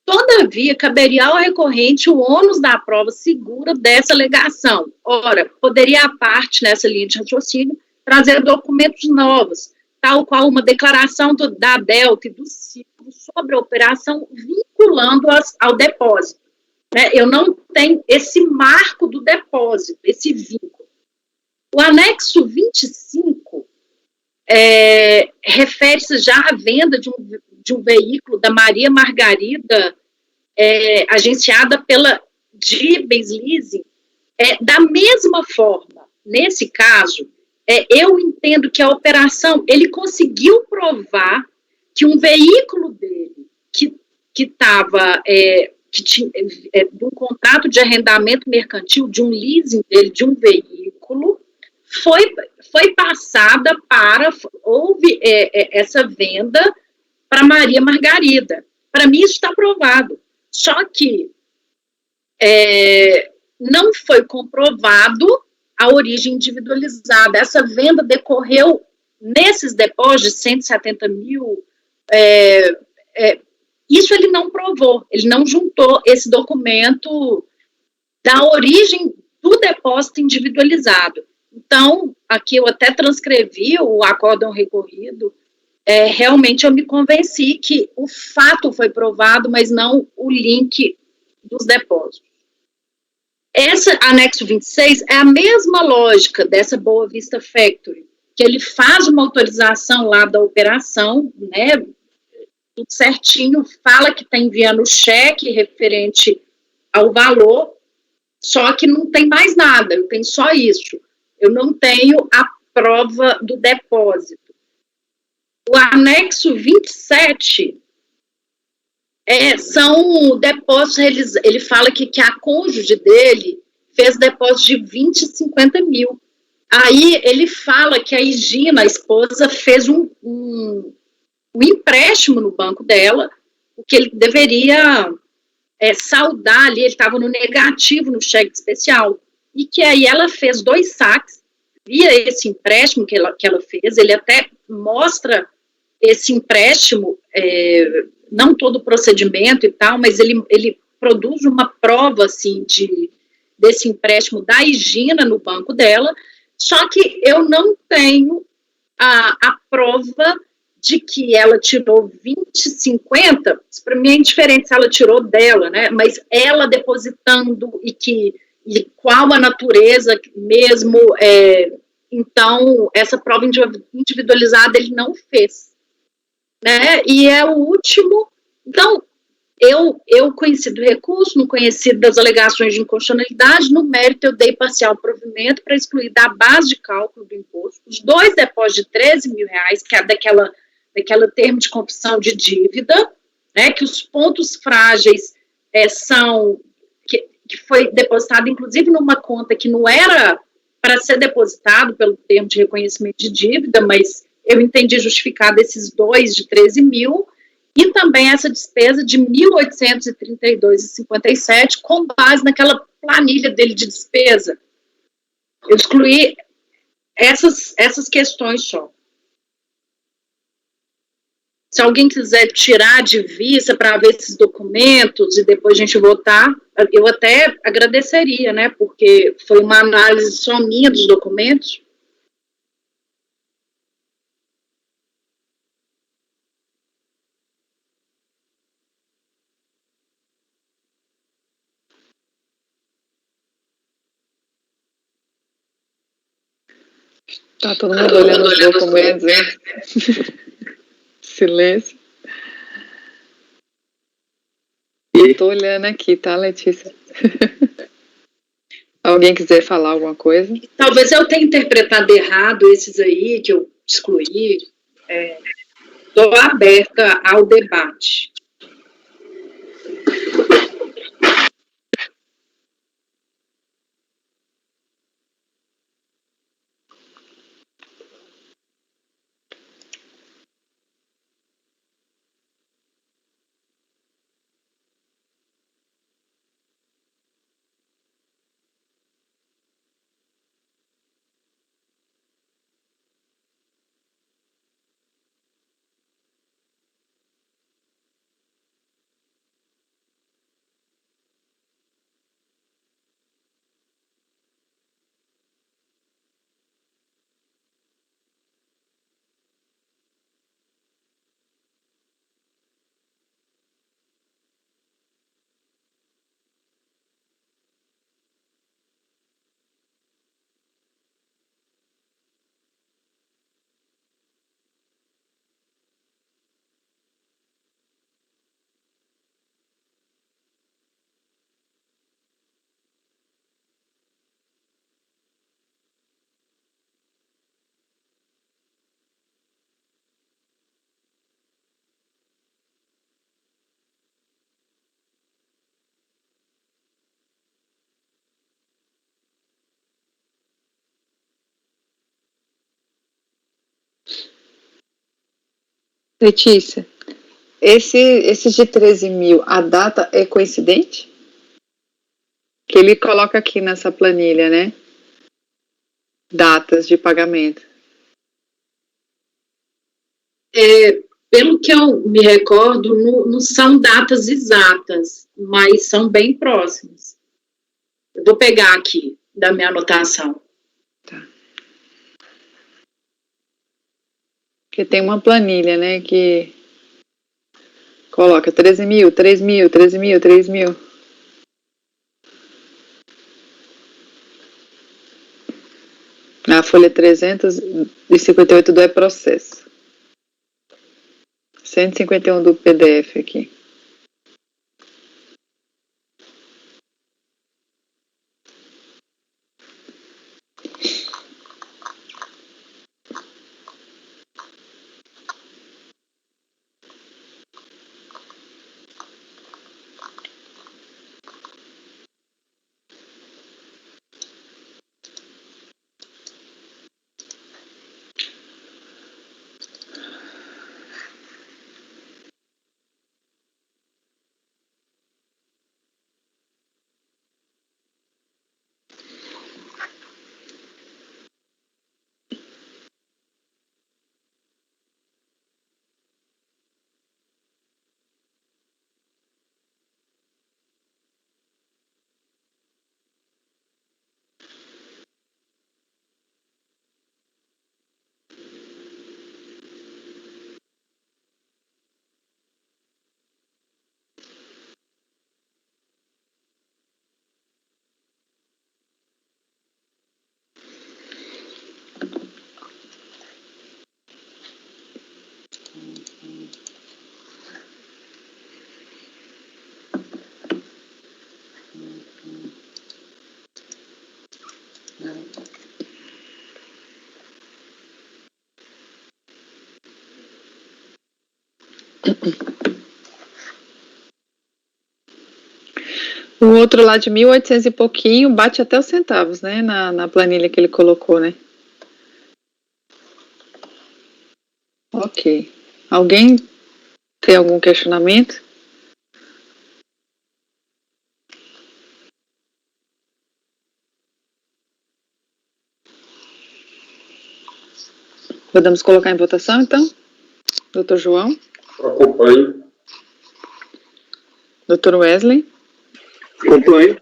Todavia, caberia ao recorrente o ônus da prova segura dessa alegação. Ora, poderia a parte, nessa linha de raciocínio, trazer documentos novos, tal qual uma declaração da Delta e do Ciclo sobre a operação, vinculando-as ao depósito. Né? Eu não tenho esse marco do depósito, esse vínculo. O anexo 25 refere-se já à venda de um veículo da Maria Margarida, agenciada pela Gibbs Leasing. Da mesma forma, nesse caso, eu entendo que a operação, ele conseguiu provar que um veículo dele, que estava, que tinha de um contrato de arrendamento mercantil, de um leasing dele, de um veículo, foi passada houve essa venda para Maria Margarida. Para mim, isso está provado. Só que não foi comprovado a origem individualizada. Essa venda decorreu nesses depósitos de 170 mil. Isso ele não provou, ele não juntou esse documento da origem do depósito individualizado. Então, aqui eu até transcrevi o acórdão recorrido. Realmente eu me convenci que o fato foi provado, mas não o link dos depósitos. Esse anexo 26 é a mesma lógica dessa Boa Vista Factory, que ele faz uma autorização lá da operação, né, tudo certinho, fala que está enviando o cheque referente ao valor, só que não tem mais nada, eu tenho só isso. Eu não tenho a prova do depósito. O anexo 27 são depósitos, ele fala que a cônjuge dele fez depósito de 20 e 50 mil. Aí ele fala que a Higina, a esposa, fez um empréstimo no banco dela, o que ele deveria saldar ali, ele estava no negativo no cheque especial, e que aí ela fez 2 saques, via esse empréstimo que ela fez, ele até mostra esse empréstimo, não todo o procedimento e tal, mas ele produz uma prova, assim, desse empréstimo da Higina no banco dela, só que eu não tenho a prova de que ela tirou 20, 50, para mim é indiferente se ela tirou dela, né, mas ela depositando e qual a natureza mesmo, então, essa prova individualizada ele não fez. Né? E é o último. Então, eu conheci do recurso, não conheci das alegações de inconstitucionalidade, no mérito eu dei parcial provimento para excluir da base de cálculo do imposto os 2 depósitos de 13 mil reais, que é daquela termo de confissão de dívida, né, que os pontos frágeis são, que foi depositado inclusive numa conta que não era para ser depositado pelo termo de reconhecimento de dívida, mas eu entendi justificado esses 2 de 13 mil, e também essa despesa de 1.832,57, com base naquela planilha dele de despesa. Eu excluí essas questões só. Se alguém quiser tirar de vista para ver esses documentos e depois a gente votar, eu até agradeceria, né, porque foi uma análise só minha dos documentos. Tá todo mundo olhando os documentos, hein? Silêncio. Eu tô olhando aqui, tá, Letícia? Alguém quiser falar alguma coisa? Talvez eu tenha interpretado errado esses aí que eu excluí. Estou aberta ao debate. Letícia, esse de 13 mil, a data é coincidente? Que ele coloca aqui nessa planilha, né? Datas de pagamento. Pelo que eu me recordo, não são datas exatas, mas são bem próximas. Eu vou pegar aqui da minha anotação. Tá. Porque tem uma planilha, né, que coloca 13 mil, 3 mil, 13 mil, 3 mil. Na folha 358 do e-processo. 151 do PDF aqui. O outro lá de 1.800 e pouquinho bate até os centavos, né? Na planilha que ele colocou, né? Ok. Alguém tem algum questionamento? Podemos colocar em votação, então? Doutor João? Acompanho. Doutor Wesley? Acompanho.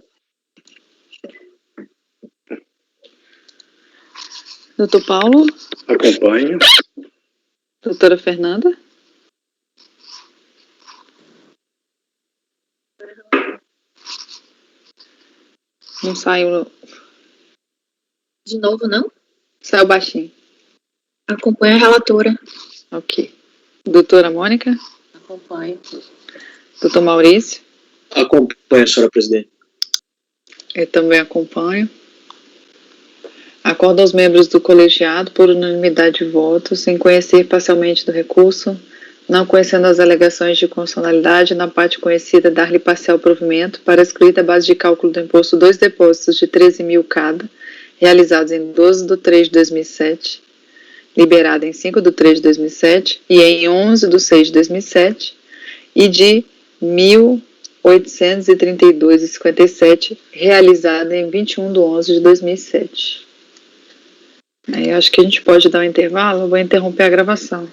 Doutor Paulo? Acompanho. Doutora Fernanda? Não saiu. De novo, não? Saiu baixinho. Acompanha a relatora. Ok. Doutora Mônica? Acompanho. Doutor Maurício? Acompanho, senhora presidente. Eu também acompanho. Acordo aos membros do colegiado, por unanimidade de votos, em conhecer parcialmente do recurso, não conhecendo as alegações de constitucionalidade, na parte conhecida, dar-lhe parcial provimento, para excluir da base de cálculo do imposto 2 depósitos de 13 mil cada, realizados em 12/3/2007, liberado em 5/3/2007 e em 11/6/2007, e de 1.832,57, realizado em 21/11/2007. Aí acho que a gente pode dar um intervalo, eu vou interromper a gravação.